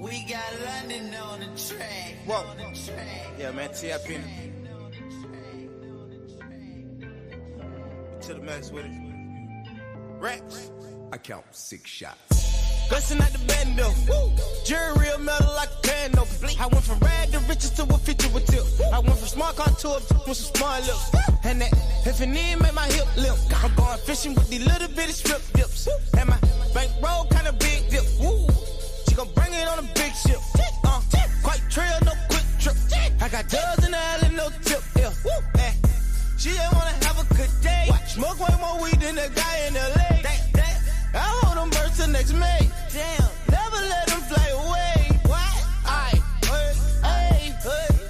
We got London on the track. Whoa. Yeah, man, TIP. To the max with it. Rex. I count 6 shots. Bustin' out the bando. Jury real metal like a piano. I went from rag to riches to a feature with tip. I went from smart car to a with some smart lips. And that if it need make my hip limp. I'm going fishing with these little bitty strip dips. And my bankroll kinda big dip. Woo. She gon' bring it on a big ship. Quite trail, no quick trip. I got dubs in the alley, no tip. Yeah. And she just wanna have a good day. Smoke way more weed than the guy in LA. I hold them birds till next May. Damn, never let them fly away. What? Hey,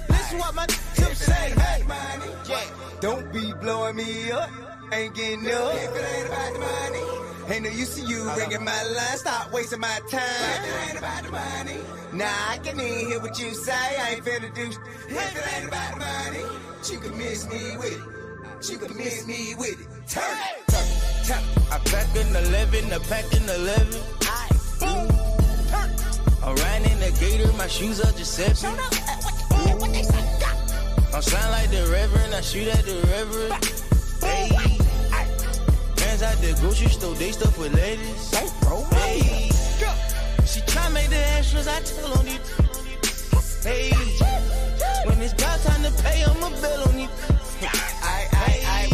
listen what my tips say. Hey, money, yeah. Don't be blowing me up. Ain't getting up. If it ain't about the money, Ain't no use to you ringing my line. Stop wasting my time. if it ain't about the money, Nah, I can even hear what you say. I ain't finna do. if it ain't about the money, You can miss me with it. You can miss me with it. Turn it. I pack in 11, I pack in 11. I'm riding in the gator, my shoes are Giuseppe. I'm shine like the reverend, I shoot at the reverend. Hey, hands out the grocery store, they stuff with ladies. Hey, she try make the extras, I tell on you. Hey, when it's about time to pay, I'ma bill on you.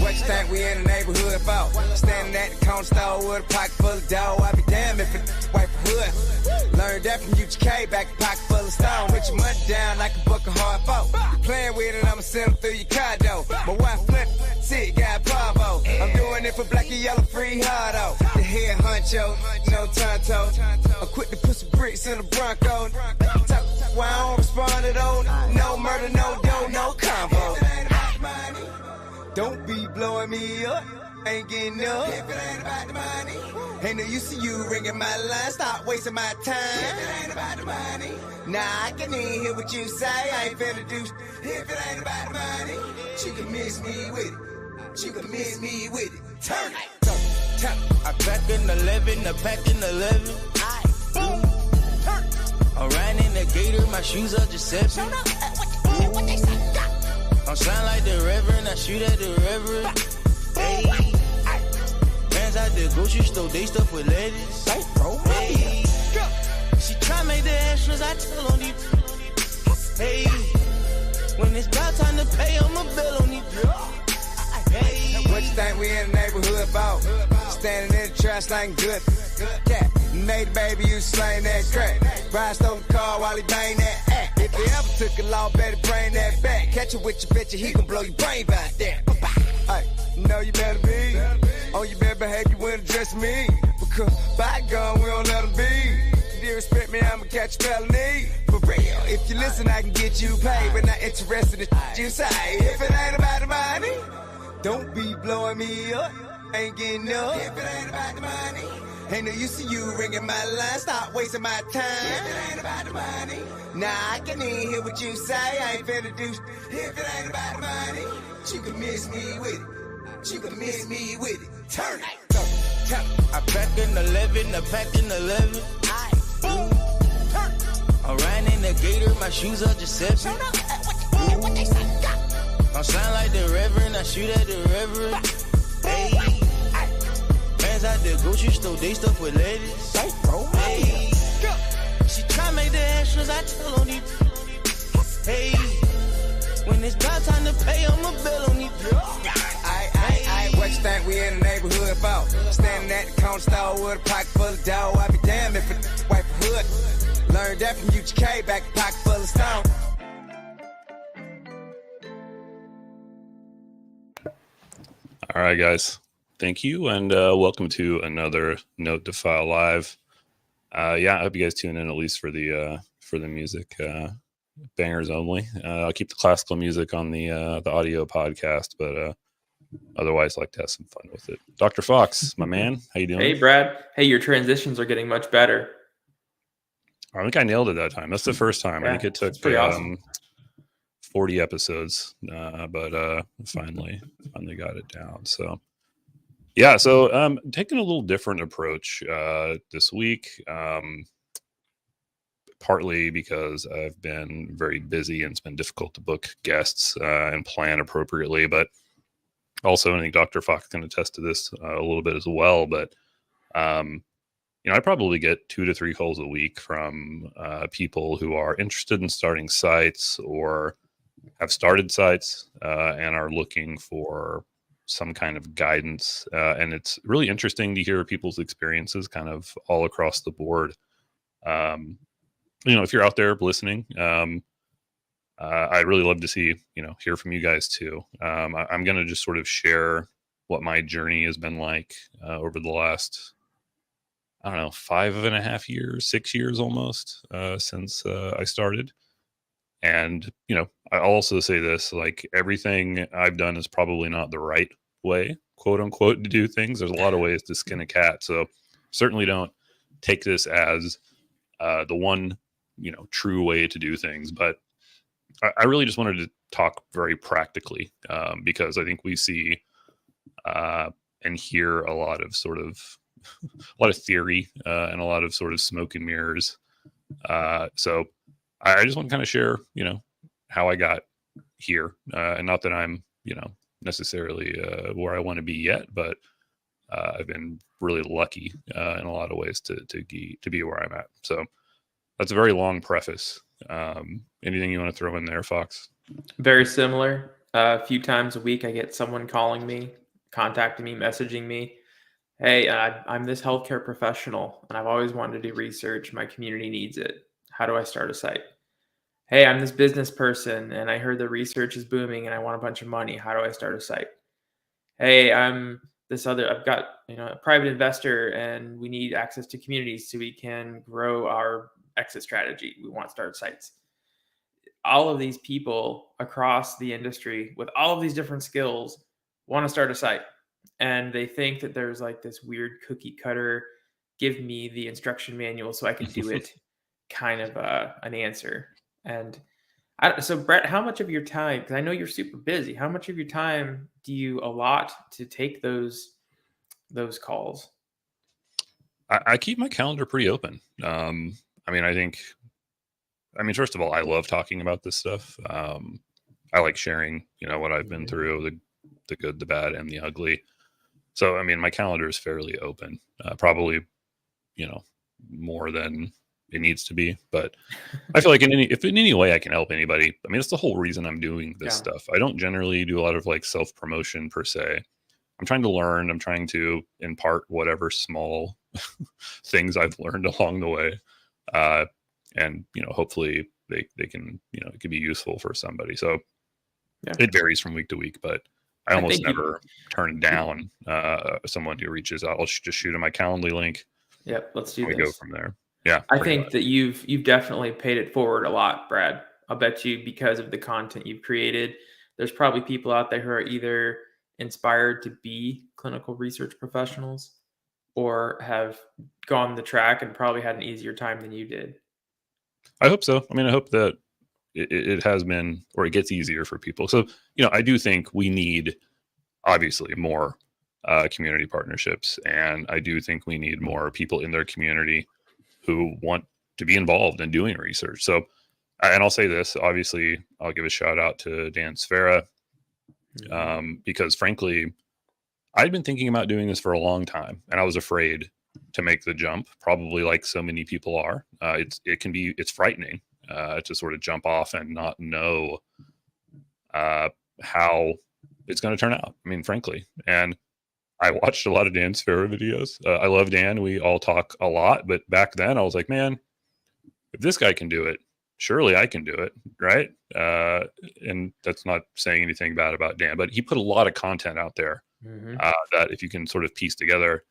What you think we in the neighborhood for? Standing at the corner store with a pocket full of dough. I be damn if it wipe the hood. Learned that from UGK, back a pocket full of stone. Put your money down like a buck of hard folk. Playing with it, I'ma send them through your condo. My wife flip, sit, got Bravo. I'm doing it for black and yellow, free hardo. The head honcho, no tonto. I'm quick to put some bricks in the Bronco. Talk why I don't respond to those. No murder, no dough, no combo. Don't be blowing me up, ain't getting up. if it ain't about the money, Ain't no use to you ringing my line. Stop wasting my if time. it ain't about the money, Nah, I can even hear what you say. I ain't finna do. if it ain't about the money, You can miss me with it. You can miss me with it. Turn it. I pack in 11, I pack in 11. I'm riding in the gator, my shoes are Giuseppe. I'm shine like the reverend, I shoot at the reverend. Hey, hands out the grocery store, they stuff with ladies. Hey, she try make the extras, I tell on you. Hey, when it's about time to pay, I'ma bill on you. Hey, What you think we in the neighborhood for? Standing in the trash like good. Yeah, made a baby, you slang that crack. Brian stole the car while he bang that act. If he ever took a law, better bring that back. Catch it with your bitch, he gon' blow your brain back there. Hey, you know you better be on your bad behavior when address me. Because by God, we don't let them be. If you respect me, I'ma catch a felony. For real, if you listen, I can get you paid. But not interested in you say. If it ain't about the money, don't be blowing me up. Ain't getting up. if it ain't about the money, Ain't no use to you ringing my line. Stop wasting my if time. it ain't about the money, Nah, I can even hear what you say. I ain't finna do. if it ain't about the money, You can miss me with it. You can miss me with it. Turn it. I pack in 11, I pack in 11. I'm riding in the gator, my shoes are Giuseppe. I'm shine like the reverend, I shoot at the reverend. Hey, hands out the grocery store, they stuff with ladies. Hey, she try make the extras, I tell on you. Hey, when it's about time to pay, I'ma bill on you. What you think we in the neighborhood for? Standing at the corner store with a pocket full of dough. I be damn if it wipe the hood. Learned that from UGK, back a pocket full of stone. All right, guys. Thank you, and welcome to another Note to File Live. I hope you guys tune in at least for the music, bangers only. I'll keep the classical music on the audio podcast, but otherwise, like to have some fun with it. Dr. Fox, my man, how you doing? Hey, Brad. Hey, your transitions are getting much better. I think I nailed it that time. That's the first time. I think it took pretty awesome. 40 episodes, but finally got it down. So yeah, so taking a little different approach this week. partly because I've been very busy and it's been difficult to book guests and plan appropriately. But also, I think Dr. Fox can attest to this a little bit as well. But I probably get 2 to 3 calls a week from people who are interested in starting sites or have started sites and are looking for some kind of guidance. And it's really interesting to hear people's experiences kind of all across the board. If you're out there listening, I'd really love to hear from you guys too. I'm going to just sort of share what my journey has been like over the last, 5.5 years, 6 years almost since I started. And, I'll also say this, like everything I've done is probably not the right way, quote unquote, to do things. There's a lot of ways to skin a cat. So certainly don't take this as the one, true way to do things. But I really just wanted to talk very practically because I think we see and hear a lot of theory and a lot of sort of smoke and mirrors. So I just want to kind of share, how I got here. And not that I'm, necessarily where I want to be yet, but I've been really lucky in a lot of ways to be where I'm at. So that's a very long preface. Anything you want to throw in there, Fox? Very similar. A few times a week, I get someone calling me, contacting me, messaging me. Hey, I'm this healthcare professional, and I've always wanted to do research. My community needs it. How do I start a site? Hey, I'm this business person, and I heard the research is booming, and I want a bunch of money. How do I start a site? Hey, I've got a private investor, and we need access to communities so we can grow our exit strategy. We want to start sites. All of these people across the industry with all of these different skills want to start a site. And they think that there's like this weird cookie cutter, give me the instruction manual so I can do it kind of an answer. And so Brett, how much of your time, because I know you're super busy, how much of your time do you allot to take those calls? I keep my calendar pretty open. First of all, I love talking about this stuff. I like sharing, what I've been through, the good, the bad, and the ugly. So, my calendar is fairly open, probably, more than it needs to be. But I feel like if in any way I can help anybody, that's the whole reason I'm doing this stuff. I don't generally do a lot of like self-promotion per se. I'm trying to learn. I'm trying to impart whatever small things I've learned along the way. And, hopefully they can, it could be useful for somebody. So it varies from week to week, but I almost never turn down someone who reaches out. I'll just shoot them my Calendly link. Yep. Let's do this. We go from there. Yeah. I think that you've definitely paid it forward a lot, Brad. I'll bet you because of the content you've created, there's probably people out there who are either inspired to be clinical research professionals or have gone the track and probably had an easier time than you did. I hope so. I hope that it has been, or it gets easier for people. So, I do think we need obviously more community partnerships. And I do think we need more people in their community who want to be involved in doing research. So, and I'll say this, obviously I'll give a shout out to Dan Sfera because frankly, I'd been thinking about doing this for a long time and I was afraid to make the jump, probably like so many people are. It's frightening to sort of jump off and not know how it's going to turn out. Frankly. And I watched a lot of Dan Sfera videos. I love Dan. We all talk a lot, but back then I was like, man, if this guy can do it, surely I can do it. Right. And that's not saying anything bad about Dan, but he put a lot of content out there that if you can sort of piece together,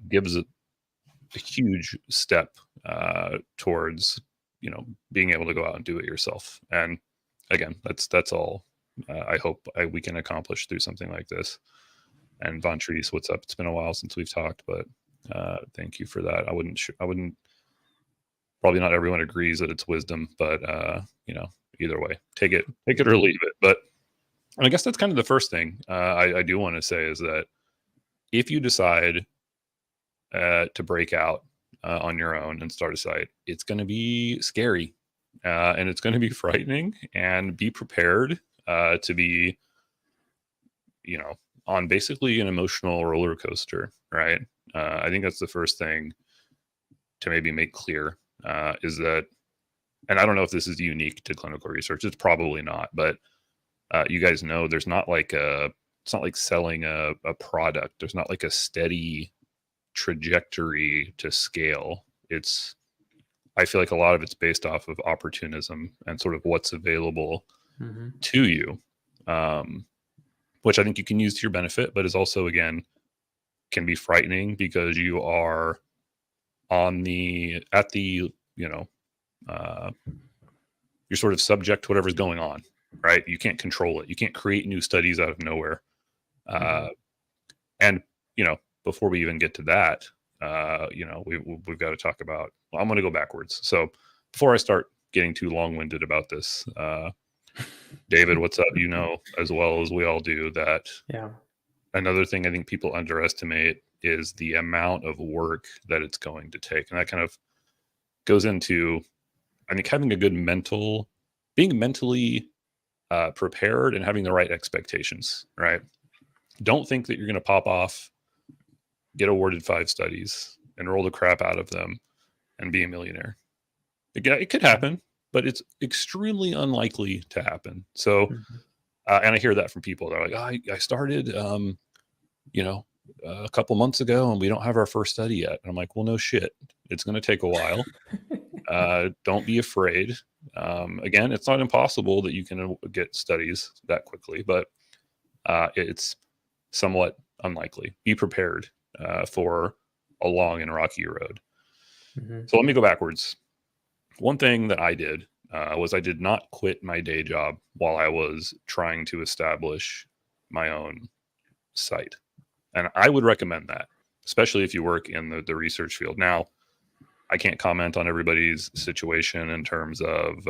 gives a huge step towards, being able to go out and do it yourself. And again, that's all I hope we can accomplish through something like this. And Von Treese, what's up? It's been a while since we've talked, but thank you for that. I wouldn't, probably not everyone agrees that it's wisdom, but either way, take it or leave it. But I guess that's kind of the first thing I do want to say is that if you decide to break out on your own and start a site, it's going to be scary, and it's going to be frightening, and be prepared to be, on basically an emotional roller coaster, right? I think that's the first thing to maybe make clear, is that, and I don't know if this is unique to clinical research, it's probably not, but you guys know there's not like it's not like selling a product. There's not like a steady trajectory to scale. I feel like a lot of it's based off of opportunism and sort of what's available to you, which I think you can use to your benefit, but is also, again, can be frightening because you are you're sort of subject to whatever's going on, right? You can't control it. You can't create new studies out of nowhere. And, before we even get to that, we've got to talk about, I'm going to go backwards. So before I start getting too long-winded about this, David, what's up? As well as we all do, that another thing I think people underestimate is the amount of work that it's going to take. And that kind of goes into, I think, having a good being mentally prepared and having the right expectations, right? Don't think that you're going to pop off, get awarded 5 studies, enroll the crap out of them, and be a millionaire. It could happen, but it's extremely unlikely to happen. So, and I hear that from people. They're like, I started, a couple months ago, and we don't have our first study yet. And I'm like, well, no shit. It's going to take a while. Don't be afraid. Again, it's not impossible that you can get studies that quickly, but it's somewhat unlikely. Be prepared for a long and rocky road. So let me go backwards. One thing that I did was I did not quit my day job while I was trying to establish my own site. And I would recommend that, especially if you work in the research field. Now, I can't comment on everybody's situation in terms of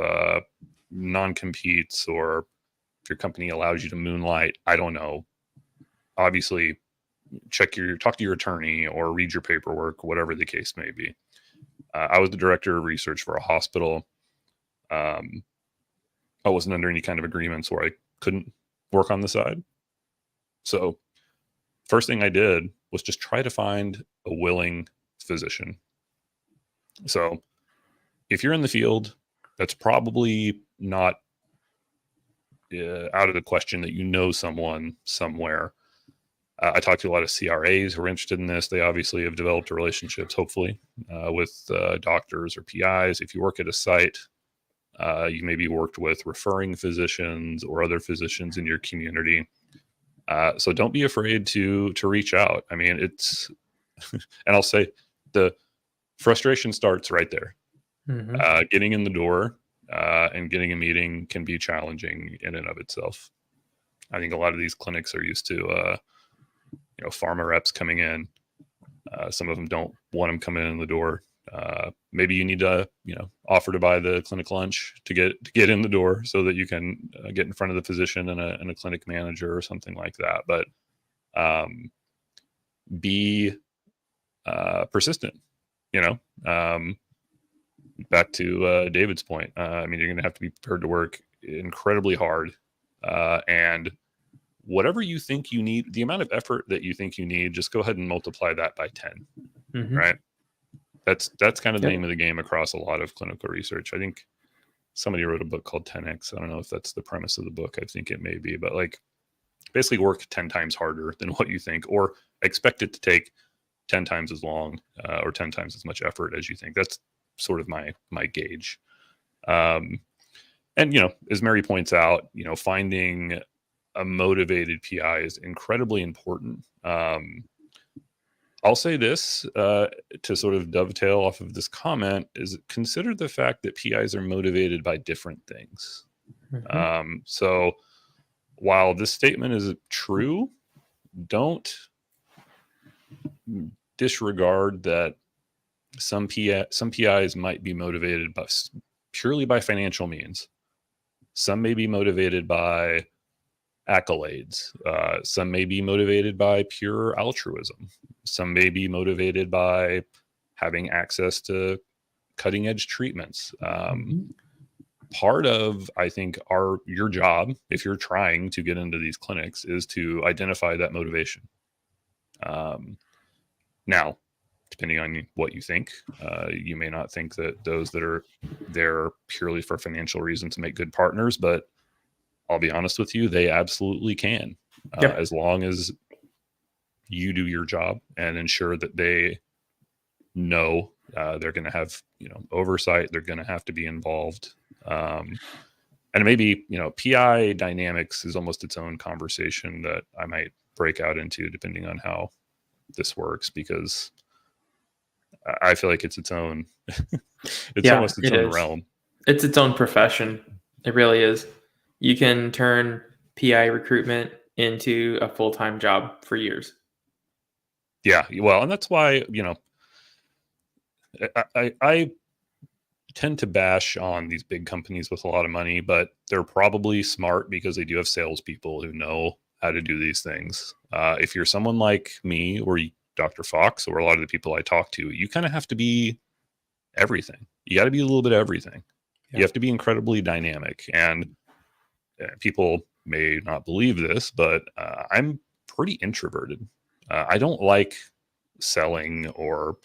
non-competes, or if your company allows you to moonlight. I don't know. Obviously, talk to your attorney or read your paperwork, whatever the case may be. I was the director of research for a hospital. I wasn't under any kind of agreements where I couldn't work on the side. So first thing I did was just try to find a willing physician. So if you're in the field, that's probably not out of the question that someone somewhere. I talked to a lot of CRAs who are interested in this. They obviously have developed relationships, hopefully, with doctors or PIs. If you work at a site, you maybe worked with referring physicians or other physicians in your community. So don't be afraid to reach out. I mean, it's, and I'll say the frustration starts right there. Getting in the door and getting a meeting can be challenging in and of itself. I think a lot of these clinics are used to, pharma reps coming in. Some of them don't want them coming in the door. Maybe you need to, offer to buy the clinic lunch to get in the door so that you can get in front of the physician and a clinic manager or something like that. But be persistent. Back to David's point. You're going to have to be prepared to work incredibly hard, and whatever you think you need, the amount of effort that you think you need, just go ahead and multiply that by 10. Right? That's kind of the name of the game across a lot of clinical research. I think somebody wrote a book called 10X. I don't know if that's the premise of the book. I think it may be, but basically work 10 times harder than what you think, or expect it to take 10 times as long or 10 times as much effort as you think. That's sort of my gauge. And, as Mary points out, finding a motivated PI is incredibly important. I'll say this to sort of dovetail off of this comment, is consider the fact that PIs are motivated by different things. So while this statement is true, don't disregard that some PIs might be motivated purely by financial means. Some may be motivated by accolades. Some may be motivated by pure altruism. Some may be motivated by having access to cutting edge treatments. Part of, I think, your job, if you're trying to get into these clinics, is to identify that motivation. Now, depending on what you think, you may not think that those that are there purely for financial reasons to make good partners, but I'll be honest with you, they absolutely can, as long as you do your job and ensure that they know they're going to have, oversight. They're going to have to be involved. And maybe, PI dynamics is almost its own conversation that I might break out into depending on how this works, because I feel like it's its own, almost its own realm. It's its own profession. It really is. You can turn PI recruitment into a full-time job for years. Yeah. Well, and that's why, I tend to bash on these big companies with a lot of money, but they're probably smart because they do have salespeople who know how to do these things. If you're someone like me or Dr. Fox or a lot of the people I talk to, you kind of have to be everything. You got to be a little bit of everything. Yeah. You have to be incredibly dynamic. And people may not believe this, but I'm pretty introverted. I don't like selling or,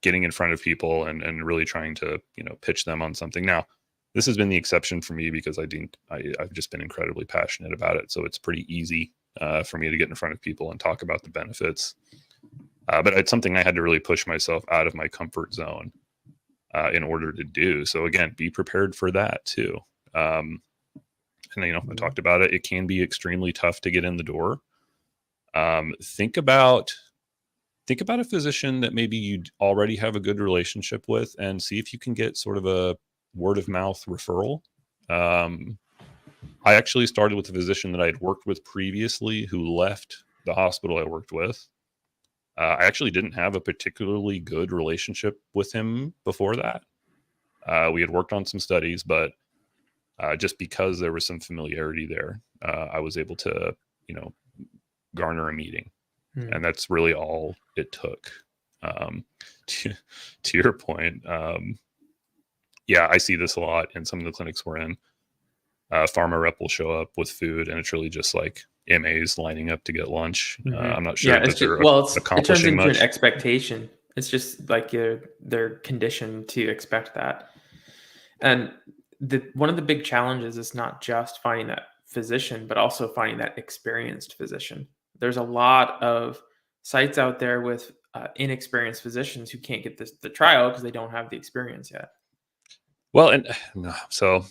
getting in front of people and really trying to, pitch them on something. Now, this has been the exception for me because I've just been incredibly passionate about it. So it's pretty easy for me to get in front of people and talk about the benefits. But it's something I had to really push myself out of my comfort zone in order to do. So again, be prepared for that too. And I talked about it. It can be extremely tough to get in the door. Think about a physician that maybe you already have a good relationship with and see if you can get sort of a word of mouth referral. I actually started with a physician that I had worked with previously who left the hospital I worked with. I actually didn't have a particularly good relationship with him before that. We had worked on some studies, but just because there was some familiarity there, I was able to, garner a meeting. And that's really all it took. To your point, I see this a lot in some of the clinics we're in. Pharma rep will show up with food, and it's really just like MAs lining up to get lunch. I'm not sure that they're accomplishing it turns into much. An expectation. It's just like they're conditioned to expect that. And one of the big challenges is not just finding that physician, but also finding that experienced physician. There's a lot of sites out there with inexperienced physicians who can't get the trial because they don't have the experience yet. Well, and so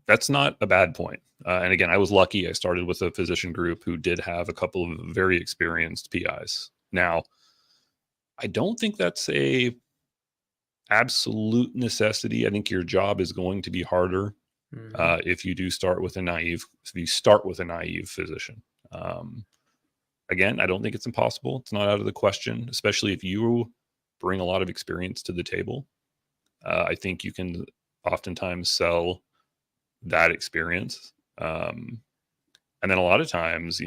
that's not a bad point. And again, I was lucky. I started with a physician group who did have a couple of very experienced PIs. Now, I don't think that's a absolute necessity. I think your job is going to be harder if you start with a naive physician. Again, I don't think it's impossible. It's not out of the question, especially if you bring a lot of experience to the table. I think you can oftentimes sell that experience. And then a lot of times,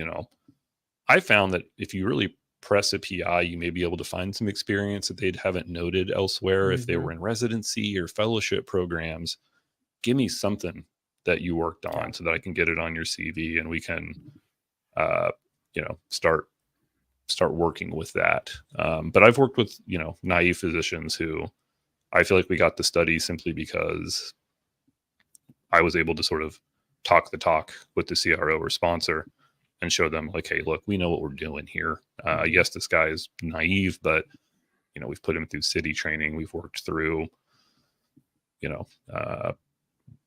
I found that if you really press a PI, you may be able to find some experience that they haven't noted elsewhere. If they were in residency or fellowship programs, give me something that you worked on so that I can get it on your CV and we can, start working with that. But I've worked with, naive physicians who I feel like we got the study simply because I was able to sort of talk the talk with the CRO or sponsor and show them like, hey, look, we know what we're doing here. Yes, this guy is naive, but, we've put him through city training. We've worked through,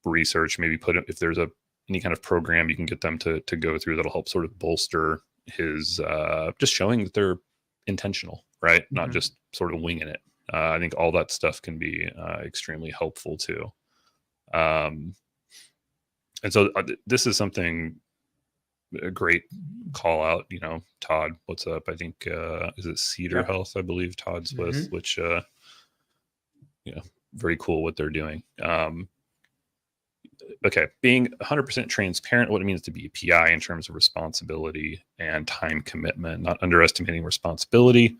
research, maybe if there's any kind of program you can get them to go through that'll help sort of bolster his, just showing that they're intentional, right? Not just sort of winging it. I think all that stuff can be extremely helpful too. And so this is something, a great call out, Todd, what's up? I think, is it Cedar Health? I believe Todd's with, which, very cool what they're doing. okay, being 100% transparent, what it means to be a PI in terms of responsibility and time commitment, not underestimating responsibility,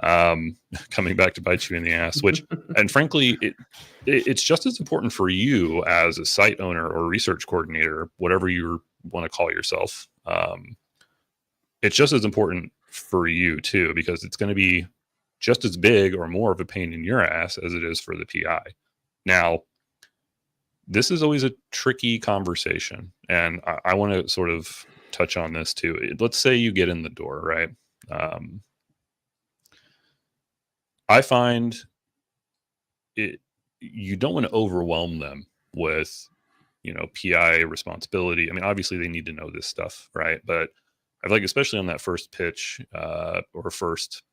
coming back to bite you in the ass, which, and frankly, it's just as important for you as a site owner or research coordinator, whatever you want to call yourself. It's just as important for you too, because it's going to be just as big or more of a pain in your ass as it is for the PI. Now, this is always a tricky conversation, and I want to sort of touch on this too. Let's say you get in the door, right? I find you don't want to overwhelm them with, PI responsibility. I mean, obviously they need to know this stuff, right? But I feel like, especially on that first pitch or first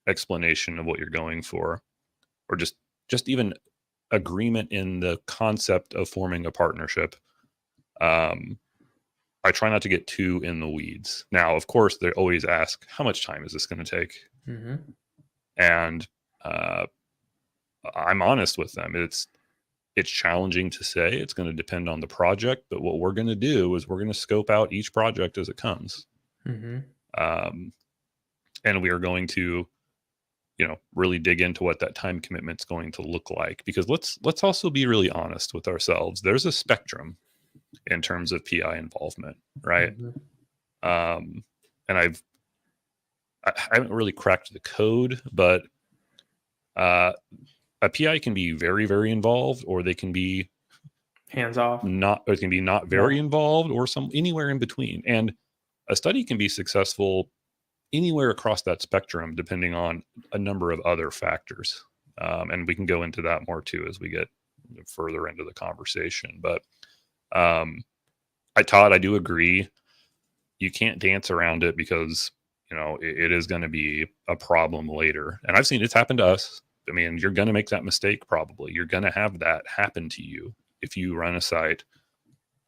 explanation of what you're going for, or just even agreement in the concept of forming a partnership, I try not to get too in the weeds. Now, of course, they always ask, how much time is this going to take? Mm-hmm. And I'm honest with them. It's challenging to say. It's going to depend on the project, but what we're going to do is we're going to scope out each project as it comes. Mm-hmm. And we are going to, really dig into what that time commitment's going to look like, because let's also be really honest with ourselves. There's a spectrum in terms of PI involvement, right? Mm-hmm. And I haven't really cracked the code, but a PI can be very, very involved, or they can be hands off. Or it can be not very involved, or anywhere in between. And a study can be successful anywhere across that spectrum, depending on a number of other factors. And we can go into that more too as we get further into the conversation. But Todd, I do agree. You can't dance around it, because, it is going to be a problem later. And I've seen it's happened to us. I mean, you're going to make that mistake. Probably you're going to have that happen to you if you run a site,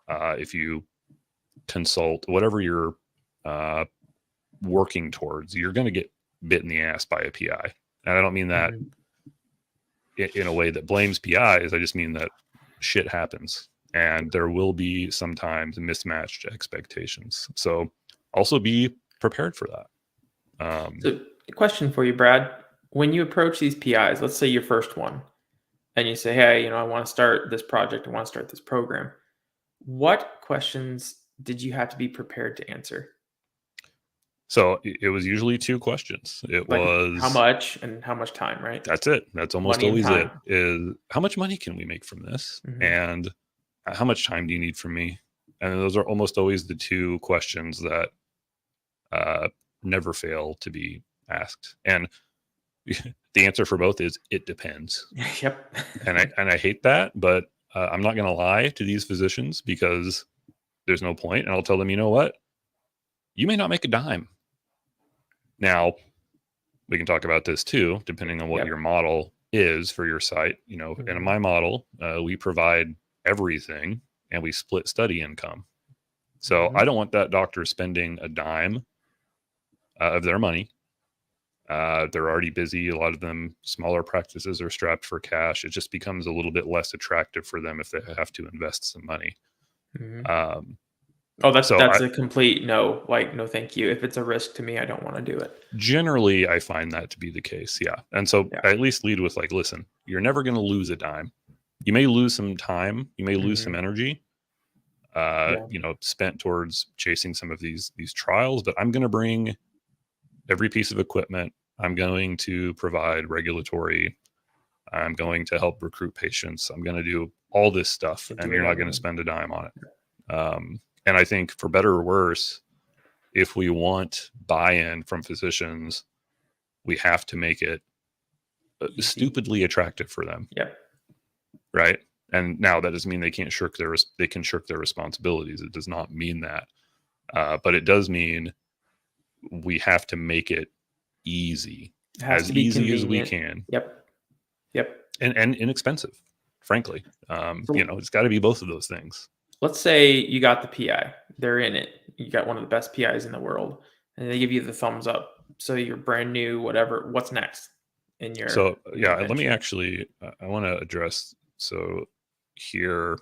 if you consult, whatever you're working towards, you're going to get bit in the ass by a PI. And I don't mean that in a way that blames PIs. I just mean that shit happens, and there will be sometimes mismatched expectations. So also be prepared for that. So, a question for you, Brad. When you approach these PIs, let's say your first one, and you say, hey, I want to start this project, I want to start this program, what questions did you have to be prepared to answer? So it was usually two questions. It was how much and how much time, right? That's it. That's almost Money always and it, is how much money can we make from this? Mhm. And how much time do you need from me? And those are almost always the two questions that never fail to be asked. And the answer for both is it depends. Yep. and I hate that, but I'm not going to lie to these physicians, because there's no point. And I'll tell them, you know what? You may not make a dime. Now, we can talk about this too, depending on what your model is for your site. In my model, we provide everything and we split study income. So I don't want that doctor spending a dime of their money. They're already busy. A lot of them, smaller practices, are strapped for cash. It just becomes a little bit less attractive for them if they have to invest some money. That's a complete no. No, thank you. If it's a risk to me, I don't want to do it. Generally, I find that to be the case. Yeah. And so I at least lead with listen, you're never going to lose a dime. You may lose some time. You may lose some energy, spent towards chasing some of these trials, but I'm going to bring every piece of equipment. I'm going to provide regulatory. I'm going to help recruit patients. I'm going to do all this stuff, and you're not going to spend a dime on it. And I think, for better or worse, if we want buy-in from physicians, we have to make it stupidly attractive for them. Yep. Right. And now that doesn't mean they can shirk their responsibilities. It does not mean that. But it does mean we have to make it easy, as easy as we can. Yep. And inexpensive, frankly. It's got to be both of those things. Let's say you got the PI, they're in it. You got one of the best PIs in the world, and they give you the thumbs up. So you're brand new, whatever. What's next in your? So let me actually. I want to address. So here,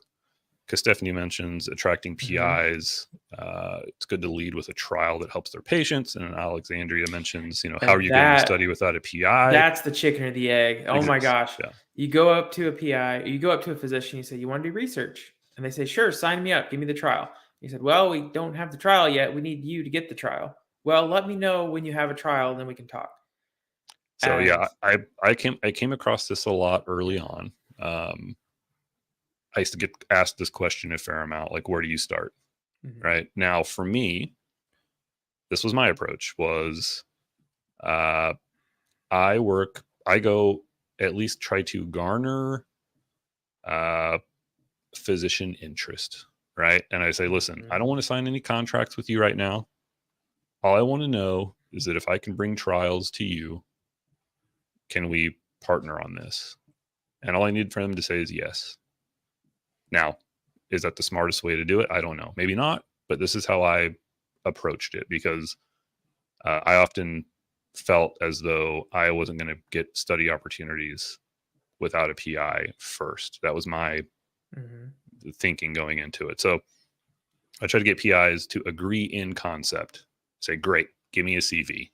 because Stephanie mentions attracting PIs. It's good to lead with a trial that helps their patients. And Alexandria mentions, how are you getting a study without a PI? That's the chicken or the egg. Oh my gosh. Yeah. You go up to a PI, you go up to a physician, you say, you want to do research? And they say, sure, sign me up. Give me the trial. You said, well, we don't have the trial yet. We need you to get the trial. Well, let me know when you have a trial, and then we can talk. So yeah, I came across this a lot early on. I used to get asked this question a fair amount, like, where do you start? Right now, for me, this was my approach. Was I go at least try to garner physician interest, right? And I say, listen, I don't want to sign any contracts with you right now. All I want to know is that if I can bring trials to you, can we partner on this? And all I need for them to say is yes. Now, is that the smartest way to do it? I don't know. Maybe not, but this is how I approached it, because I often felt as though I wasn't going to get study opportunities without a PI first. That was my thinking going into it. So I tried to get PIs to agree in concept, say, great, give me a CV,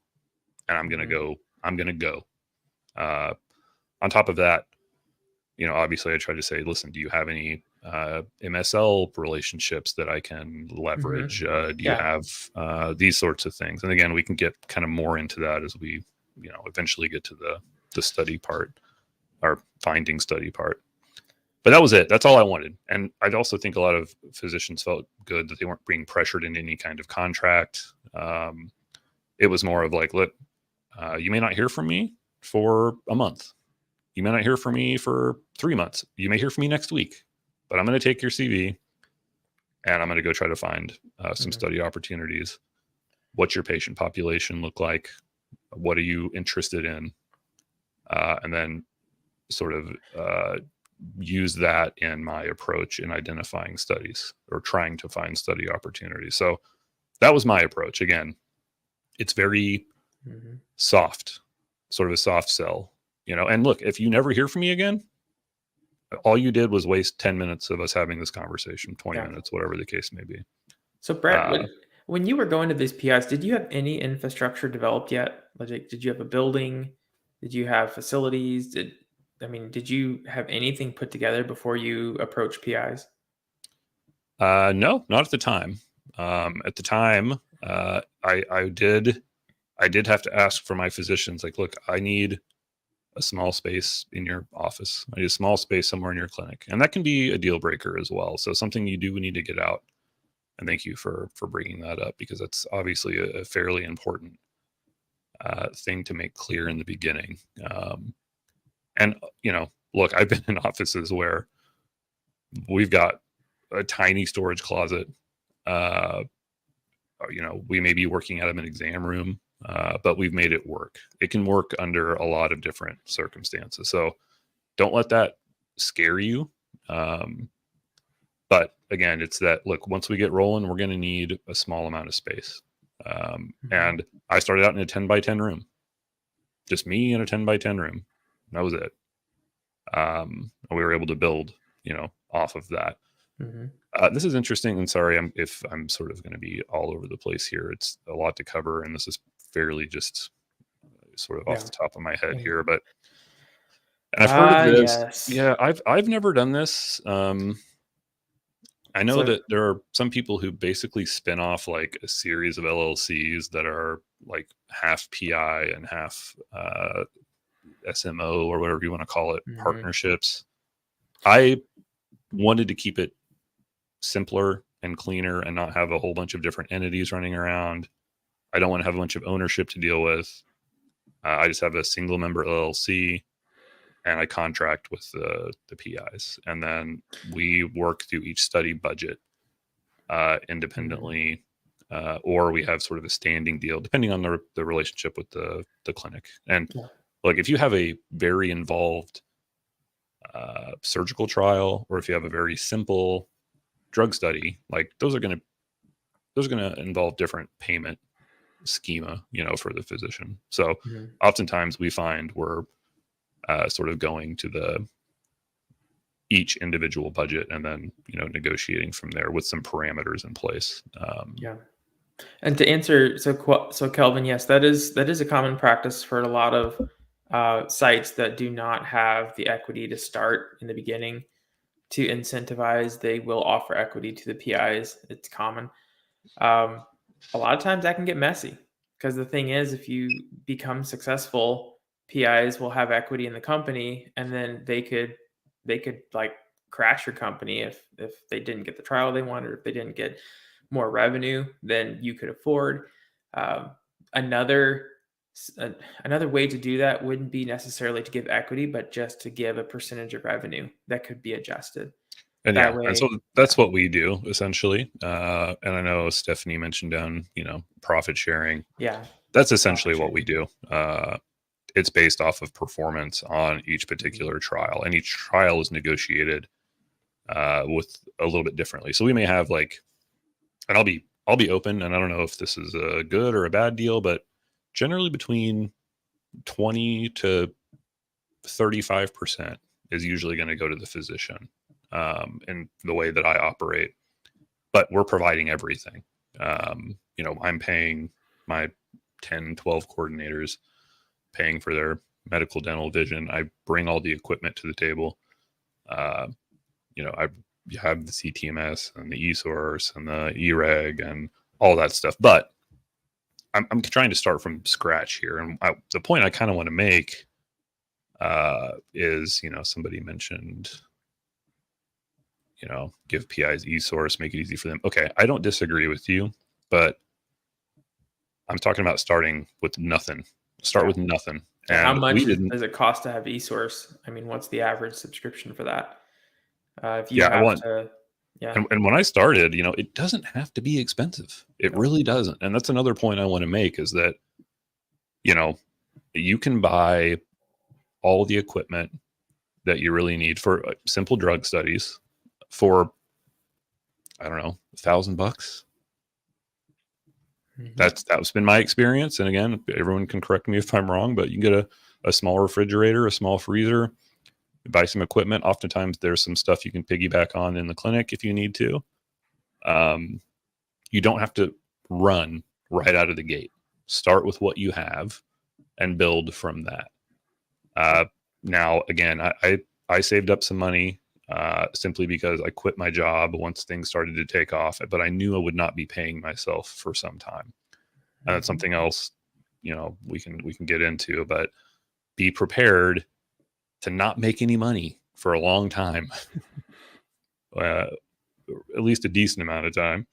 and I'm going to go. On top of that, obviously I tried to say, listen, do you have any MSL relationships that I can leverage? Do you have these sorts of things? And again, we can get kind of more into that as we, eventually get to the study part, or finding study part. But that was it. That's all I wanted. And I also think a lot of physicians felt good that they weren't being pressured into any kind of contract. It was more of like, look, you may not hear from me for a month. You may not hear from me for 3 months. You may hear from me next week, but I'm going to take your CV and I'm going to go try to find some study opportunities. What's your patient population look like? What are you interested in? And then sort of use that in my approach in identifying studies or trying to find study opportunities. So that was my approach. Again, it's very soft, sort of a soft sell. And look, if you never hear from me again, all you did was waste 10 minutes of us having this conversation, 20 minutes, whatever the case may be. So Brett, when you were going to these PIs, did you have any infrastructure developed yet? Like, did you have a building? Did you have facilities? Did you have anything put together before you approached PIs? No, not at the time. At the time, I did have to ask for my physicians, like, look, I need a small space in your office. I need a small space somewhere in your clinic. And that can be a deal breaker as well. So something you do need to get out. And thank you for bringing that up, because that's obviously a fairly important thing to make clear in the beginning. And, look, I've been in offices where we've got a tiny storage closet. We may be working out of an exam room, but we've made it work. It can work under a lot of different circumstances. So don't let that scare you. But again, it's that, look, once we get rolling, we're going to need a small amount of space. And I started out in a 10 by 10 room, just me in a 10 by 10 room. That was it. We were able to build, off of that. This is interesting, and sorry if I'm sort of going to be all over the place here. It's a lot to cover, and this is fairly just sort of off the top of my head here. But and I've heard of this. Yes. Yeah, I've never done this. I know that there are some people who basically spin off like a series of LLCs that are like half PI and half SMO, or whatever you want to call it, partnerships. I wanted to keep it simpler and cleaner and not have a whole bunch of different entities running around. I don't want to have a bunch of ownership to deal with. I just have a single member LLC, and I contract with the PIs. And then we work through each study budget independently, or we have sort of a standing deal, depending on the relationship with the clinic. And look, if you have a very involved surgical trial, or if you have a very simple drug study, like those are going to involve different payment schema, for the physician. So oftentimes we find we're sort of going to each individual budget and then, negotiating from there with some parameters in place. Yeah. And to answer, so Kelvin, yes, that is a common practice for a lot of sites that do not have the equity to start in the beginning. To incentivize, they will offer equity to the PIs. It's common. A lot of times that can get messy, because the thing is, if you become successful, PIs will have equity in the company, and then they could like crash your company if they didn't get the trial they wanted, or if they didn't get more revenue than you could afford. Um, another another way to do that wouldn't be necessarily to give equity, but just to give a percentage of revenue that could be adjusted. And That and so way, that's what we do essentially. And I know Stephanie mentioned down, profit sharing. yeah, That's essentially what we sharing. do. It's based off of performance on each particular trial, and each trial is negotiated with a little bit differently. So we may have and I'll be open, and I don't know if this is a good or a bad deal, but generally between 20 to 35% is usually going to go to the physician, in the way that I operate. But we're providing everything. I'm paying my 10, 12 coordinators, paying for their medical, dental, vision. I bring all the equipment to the table. I have the CTMS and the eSource and the eReg and all that stuff. But I'm trying to start from scratch here. And the point I kind of want to make is, somebody mentioned, give PIs eSource, make it easy for them. Okay, I don't disagree with you, but I'm talking about starting with nothing. Start with nothing. And how much we didn't. does it cost to have eSource? I mean, what's the average subscription for that? If you Yeah, I have want. to, yeah, And when I started, it doesn't have to be expensive. It really doesn't. And that's another point I want to make, is that, you can buy all the equipment that you really need for simple drug studies for, I don't know, $1,000. That's been my experience. And again, everyone can correct me if I'm wrong, but you can get a small refrigerator, a small freezer, buy some equipment. Oftentimes there's some stuff you can piggyback on in the clinic if you need to. You don't have to run right out of the gate. Start with what you have and build from that. Now, again, I saved up some money simply because I quit my job once things started to take off, but I knew I would not be paying myself for some time. And that's something else, we can get into, but be prepared to not make any money for a long time, at least a decent amount of time,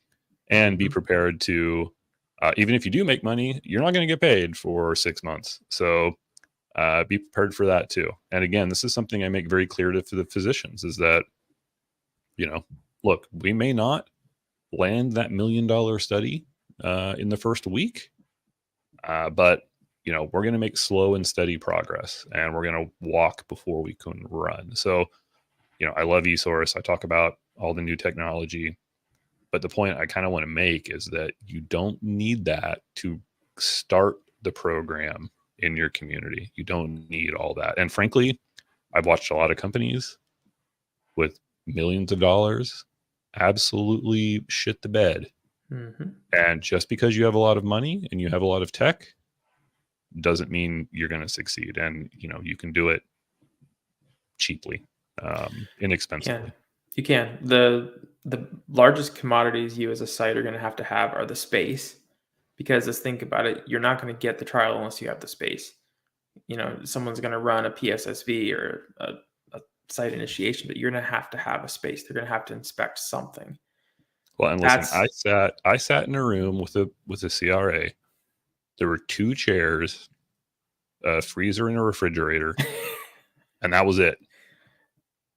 and be prepared to, even if you do make money, you're not going to get paid for 6 months. So be prepared for that too. And again, this is something I make very clear to the physicians, is that, look, we may not land that $1 million study in the first week, but we're going to make slow and steady progress, and we're going to walk before we can run. So, I love eSource. I talk about all the new technology, but the point I kind of want to make is that you don't need that to start the program in your community. You don't need all that. And frankly, I've watched a lot of companies with millions of dollars absolutely shit the bed. And just because you have a lot of money and you have a lot of tech doesn't mean you're going to succeed. And, you can do it cheaply, inexpensively. You can. The largest commodities you as a site are going to have are the space, because let's think about it. You're not going to get the trial unless you have the space. Someone's going to run a PSSV or a site initiation, but you're going to have a space. They're going to have to inspect something. Well, and listen, I sat in a room with a CRA. There were 2 chairs, a freezer and a refrigerator, and that was it.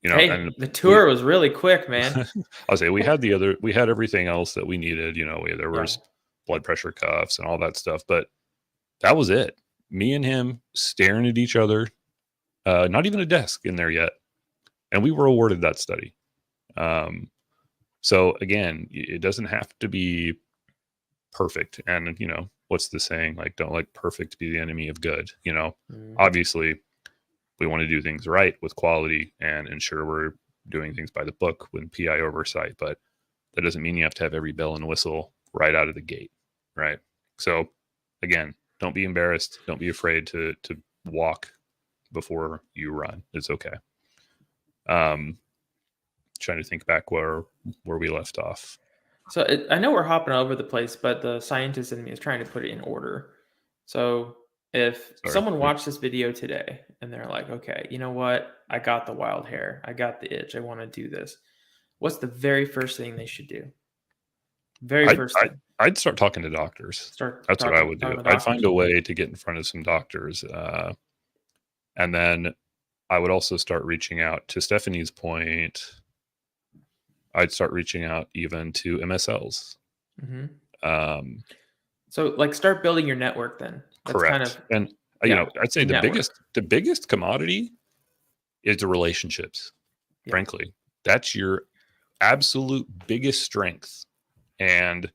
Hey, and the tour was really quick, man. I'll say we had everything else that we needed. There was blood pressure cuffs and all that stuff, but that was it. Me and him staring at each other, not even a desk in there yet. And we were awarded that study. So again, it doesn't have to be perfect. And, what's the saying? Don't let perfect be the enemy of good. Obviously we want to do things right with quality and ensure we're doing things by the book with PI oversight, but that doesn't mean you have to have every bell and whistle right out of the gate, right? So again, don't be embarrassed. Don't be afraid to walk before you run. It's okay. Trying to think back where we left off. So I know we're hopping all over the place, but the scientist in me is trying to put it in order. So if someone watched this video today and they're like, okay, you know what? I got the wild hair. I got the itch. I want to do this. What's the very first thing they should do? First thing. I'd start talking to doctors. That's what I would do. I'd find a way to get in front of some doctors. And then I would also start reaching out, to Stephanie's point. I'd start reaching out even to MSLs. Mm-hmm. So like start building your network then. That's correct. And you know, I'd say the biggest commodity is the relationships. Yeah. Frankly, that's your absolute biggest strength. And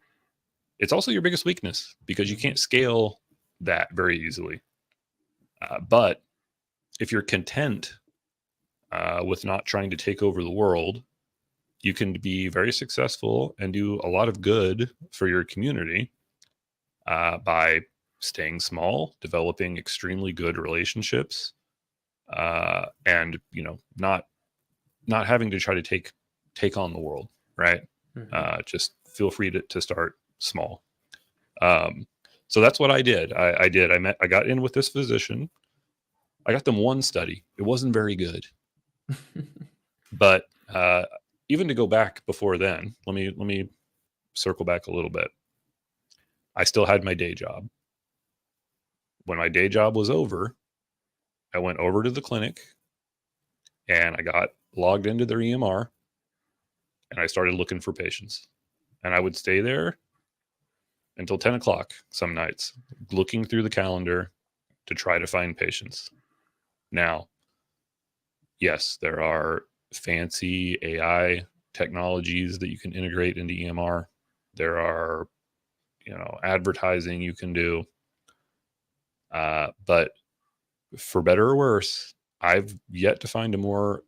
it's also your biggest weakness because you can't scale that very easily. But if you're content with not trying to take over the world, you can be very successful and do a lot of good for your community by staying small, developing extremely good relationships, and not having to try to take on the world, right? Mm-hmm. Just feel free to start small. So that's what I did. I got in with this physician. I got them one study. It wasn't very good, but even to go back before then, let me circle back a little bit. I still had my day job. When my day job was over, I went over to the clinic and I got logged into their EMR and I started looking for patients. And I would stay there until 10 o'clock some nights, looking through the calendar to try to find patients. Now, yes, there are fancy AI technologies that you can integrate into EMR. There are, advertising you can do. But for better or worse, I've yet to find a more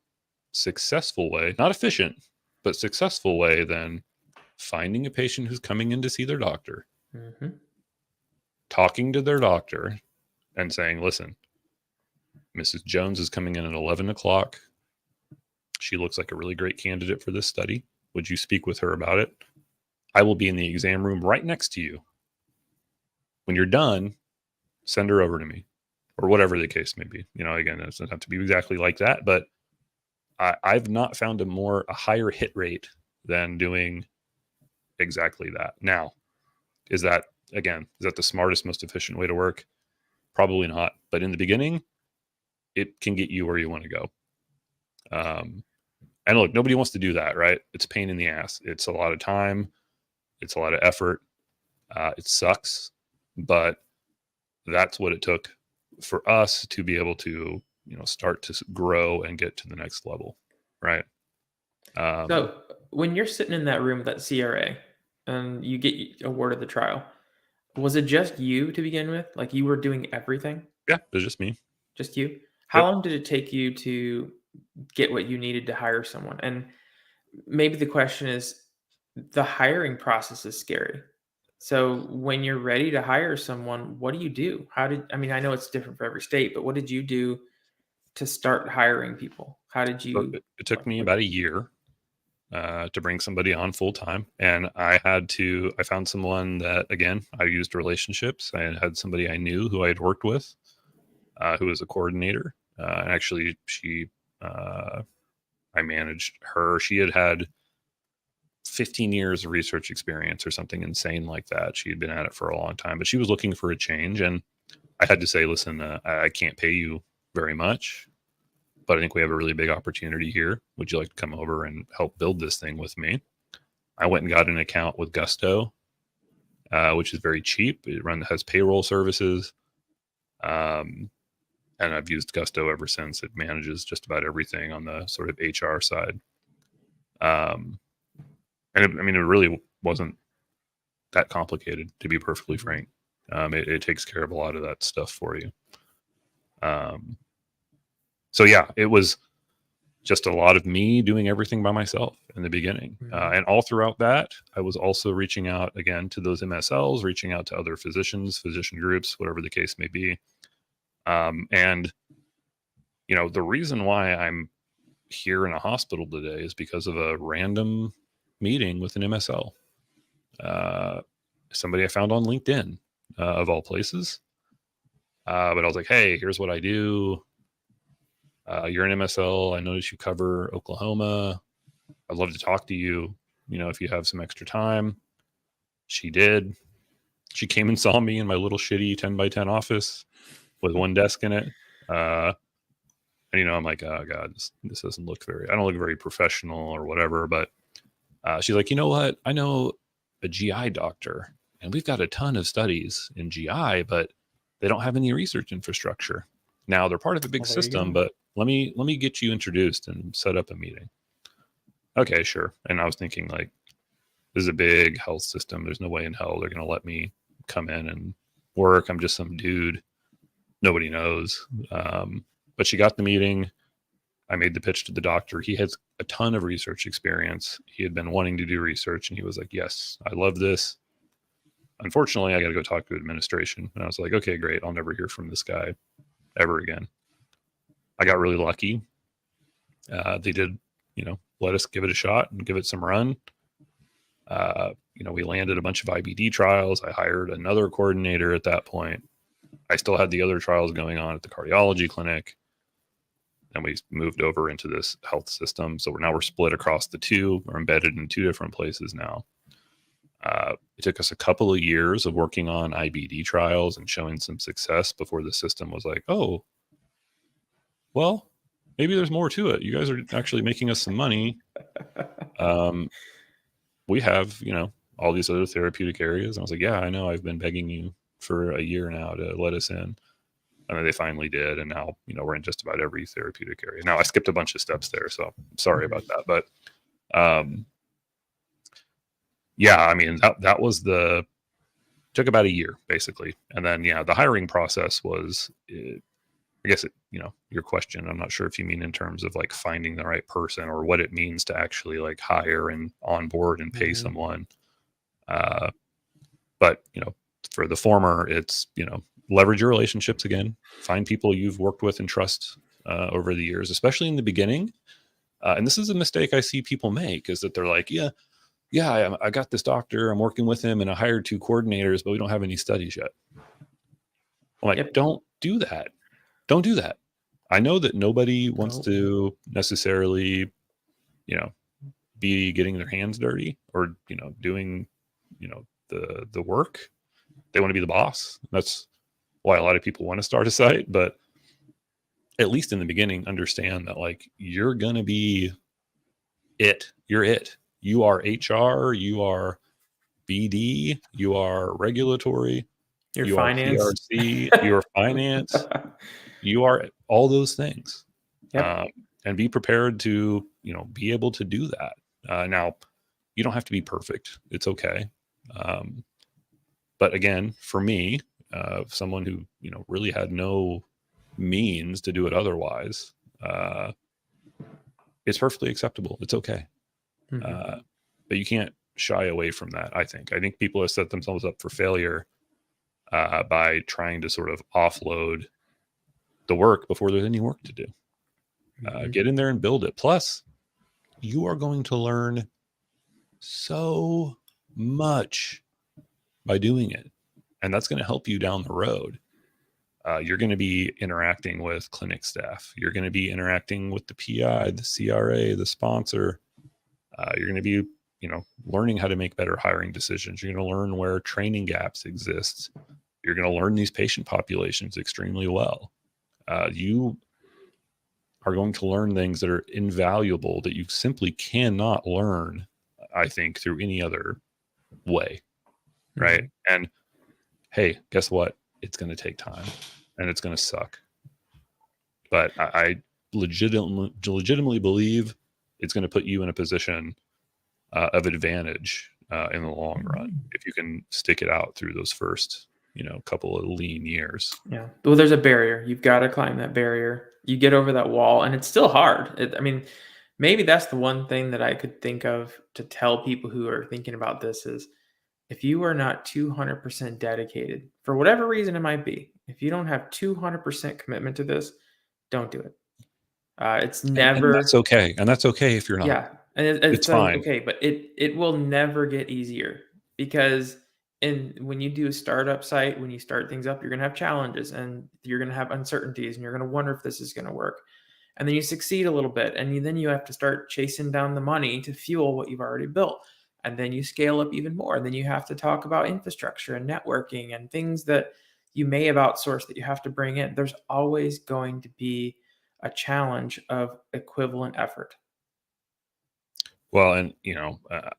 successful way, not efficient, but successful way than finding a patient who's coming in to see their doctor, mm-hmm. talking to their doctor and saying, listen, Mrs. Jones is coming in at 11 o'clock. She looks like a really great candidate for this study. Would you speak with her about it? I will be in the exam room right next to you. When you're done, send her over to me, or whatever the case may be. Again, it doesn't have to be exactly like that, but I've not found a higher hit rate than doing exactly that. Now, is that the smartest, most efficient way to work? Probably not. But in the beginning, it can get you where you want to go. And look, nobody wants to do that, right? It's a pain in the ass. It's a lot of time. It's a lot of effort. It sucks, but that's what it took for us to be able to, start to grow and get to the next level, right? So when you're sitting in that room with that CRA and you get awarded the trial, was it just you to begin with? Like you were doing everything? Yeah, it was just me. Just you? How long did it take you to get what you needed to hire someone? And maybe the question is, the hiring process is scary. So when you're ready to hire someone, what do you do? I know it's different for every state, but what did you do to start hiring people? How did you? So it took me about a year to bring somebody on full time. And I found someone that, again, I used relationships. I had somebody I knew who I had worked with, who was a coordinator. And actually I managed her. She had 15 years of research experience or something insane like that. She had been at it for a long time, but she was looking for a change. And I had to say, listen, I can't pay you very much, but I think we have a really big opportunity here. Would you like to come over and help build this thing with me? I went and got an account with Gusto, which is very cheap. It has payroll services. And I've used Gusto ever since. It manages just about everything on the sort of HR side. And it really wasn't that complicated, to be perfectly frank. It takes care of a lot of that stuff for you. So yeah, it was just a lot of me doing everything by myself in the beginning. And all throughout that, I was also reaching out again to those MSLs, reaching out to other physicians, physician groups, whatever the case may be. And, you know, the reason why I'm here in a hospital today is because of a random meeting with an MSL. Somebody I found on LinkedIn, of all places. But I was like, hey, here's what I do. You're an MSL. I noticed you cover Oklahoma. I'd love to talk to you, you know, if you have some extra time. She did. She came and saw me in my little shitty 10 by 10 office with one desk in it. And, you know, I'm like, oh God, this doesn't look I don't look very professional or whatever. But she's like, you know what? I know a GI doctor and we've got a ton of studies in GI, but they don't have any research infrastructure. Now they're part of a big system, but let me get you introduced and set up a meeting. Okay, sure. And I was thinking, like, this is a big health system. There's no way in hell they're going to let me come in and work. I'm just some dude nobody knows. But she got the meeting. I made the pitch to the doctor. He has a ton of research experience. He had been wanting to do research, and he was like, yes, I love this. Unfortunately, I got to go talk to administration. And I was like, okay, great. I'll never hear from this guy ever again. I got really lucky. They did, you know, let us give it a shot and give it some run. You know, we landed a bunch of IBD trials. I hired another coordinator at that point. I still had the other trials going on at the cardiology clinic. And we moved over into this health system. So we're split across the two. We're embedded in two different places now. It took us a couple of years of working on IBD trials and showing some success before the system was like, oh, well, maybe there's more to it. You guys are actually making us some money. We have, you know, all these other therapeutic areas. And I was like, yeah, I know. I've been begging you for a year now to let us in. And then they finally did. And now, you know, we're in just about every therapeutic area. Now I skipped a bunch of steps there, so sorry about that. But yeah, I mean, that was took about a year basically. And then, yeah, the hiring process was, I guess, you know, your question, I'm not sure if you mean in terms of like finding the right person or what it means to actually like hire and onboard and pay someone. But, you know, for the former, it's, you know, leverage your relationships again, find people you've worked with and trust over the years, especially in the beginning. And this is a mistake I see people make, is that they're like, yeah, I got this doctor, I'm working with him, and I hired 2 coordinators, but we don't have any studies yet. I'm like, don't do that. Don't do that. I know that nobody wants to necessarily, you know, be getting their hands dirty or, you know, doing, you know, the work. They want to be the boss. That's why a lot of people want to start a site, but at least in the beginning, understand that like you're going to be it. You're it. You are HR, you are BD, you are regulatory, Your you finance. are PRC, you are finance, you are all those things. And be prepared to, you know, be able to do that. Now, you don't have to be perfect. It's okay. But again, for me, someone who, you know, really had no means to do it otherwise, it's perfectly acceptable. It's okay. But you can't shy away from that. I think people have set themselves up for failure by trying to sort of offload the work before there's any work to do. Get in there and build it. Plus, you are going to learn so much by doing it. And that's going to help you down the road. You're going to be interacting with clinic staff. You're going to be interacting with the PI, the CRA, the sponsor. You're going to be, you know, learning how to make better hiring decisions. You're going to learn where training gaps exist. You're going to learn these patient populations extremely well. You are going to learn things that are invaluable that you simply cannot learn, I think, through any other way. Right. And hey, guess what? It's going to take time and it's going to suck. But I legitimately believe it's going to put you in a position of advantage in the long run if you can stick it out through those first, a couple of lean years. Yeah. Well, there's a barrier. You've got to climb that barrier. You get over that wall, and it's still hard. I mean, maybe that's the one thing that I could think of to tell people who are thinking about this is if you are not 200% dedicated, for whatever reason it might be, if you don't have 200% commitment to this, don't do it. It's never. And that's okay. And that's okay if you're not. Yeah, and it's fine. okay, but it will never get easier because when you do a startup site, when you start things up, you're gonna have challenges and you're gonna have uncertainties and you're gonna wonder if this is gonna work. And then you succeed a little bit, and then you have to start chasing down the money to fuel what you've already built. And then you scale up even more. And then you have to talk about infrastructure and networking and things that you may have outsourced that you have to bring in. There's always going to be a challenge of equivalent effort. Well, and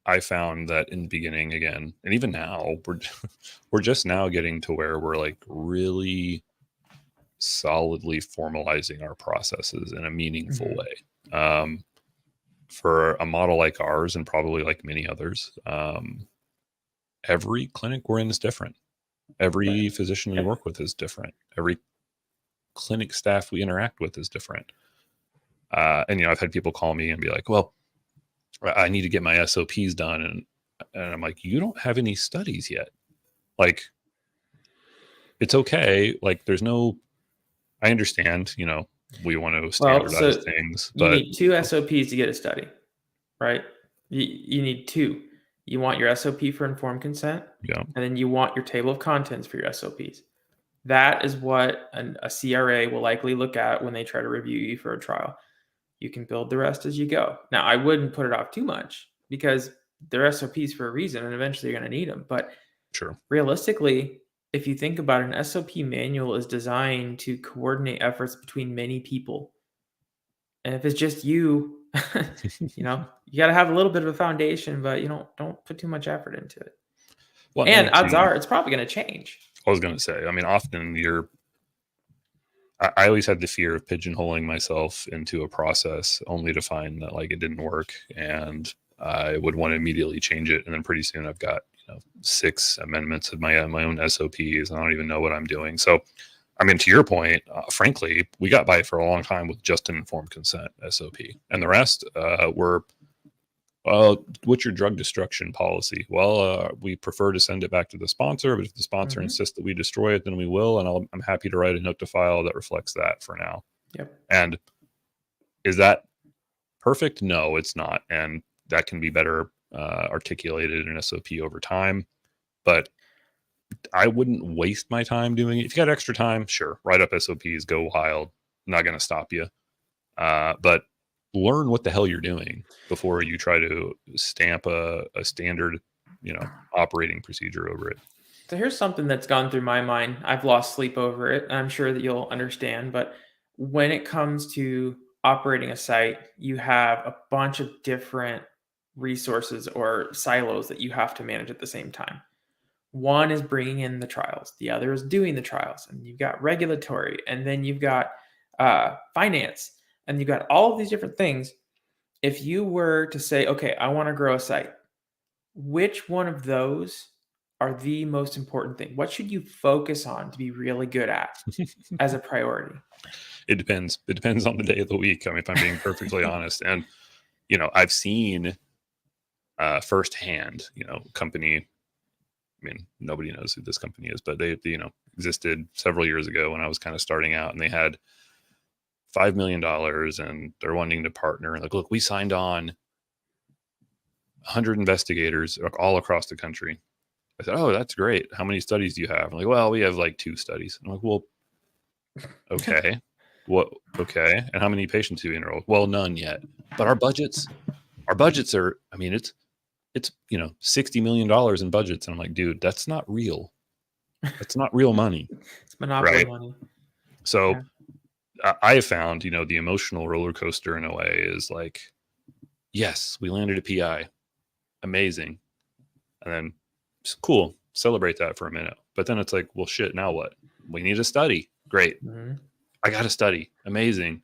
I found that in the beginning again, and even now, we're just now getting to where we're like really solidly formalizing our processes in a meaningful way. For a model like ours, and probably like many others, every clinic we're in is different. Every physician we work with is different. Every clinic staff we interact with is different. And I've had people call me and be like, "Well, I need to get my SOPs done," and I'm like, "You don't have any studies yet. Like, it's okay. Like, there's no. I understand. We want to standardize things, but you need 2 SOPs to get a study, right? You need 2. You want your SOP for informed consent, yeah, and then you want your table of contents for your SOPs. That is what a CRA will likely look at when they try to review you for a trial. You can build the rest as you go. Now, I wouldn't put it off too much because they're SOPs for a reason, and eventually you're going to need them. But sure. Realistically, if you think about it, an SOP manual is designed to coordinate efforts between many people. And if it's just you, you got to have a little bit of a foundation, but don't put too much effort into it. Well, and odds are it's probably going to change. I was going to say, I mean, often I always had the fear of pigeonholing myself into a process only to find that like it didn't work, and I would want to immediately change it. And then pretty soon I've got 6 amendments of my own SOPs. I don't even know what I'm doing. So, I mean, to your point, frankly, we got by for a long time with just an informed consent SOP, and the rest were, what's your drug destruction policy? Well, we prefer to send it back to the sponsor, but if the sponsor insists that we destroy it, then we will. And I'm happy to write a note to file that reflects that for now. Yep. And is that perfect? No, it's not. And that can be better articulated in SOP over time. But I wouldn't waste my time doing it. If you got extra time, sure, write up SOPs, go wild. I'm not going to stop you. But learn what the hell you're doing before you try to stamp a standard, operating procedure over it. So here's something that's gone through my mind. I've lost sleep over it, and I'm sure that you'll understand. But when it comes to operating a site, you have a bunch of different resources or silos that you have to manage at the same time. One is bringing in the trials. The other is doing the trials. And you've got regulatory, and then you've got finance, and you've got all of these different things. If you were to say, okay, I want to grow a site, which one of those are the most important thing? What should you focus on to be really good at as a priority? It depends. It depends on the day of the week. I mean, if I'm being perfectly honest. And, I've seen firsthand, company, I mean, nobody knows who this company is, but they existed several years ago when I was kind of starting out, and they had $5 million and they're wanting to partner. And like, look, we signed on 100 investigators all across the country. I said, oh, that's great. How many studies do you have? I'm like, well, we have like 2 studies. I'm like, well, okay. What? Okay. And how many patients do you enroll? Well, none yet. But our budgets are, I mean, it's $60 million in budgets. And I'm like, dude, that's not real. That's not real money. It's monopoly money. So I have found, the emotional roller coaster in a way is like, yes, we landed a PI. Amazing. And then cool, celebrate that for a minute. But then it's like, well, shit, now what? We need a study. Great. I got a study. Amazing.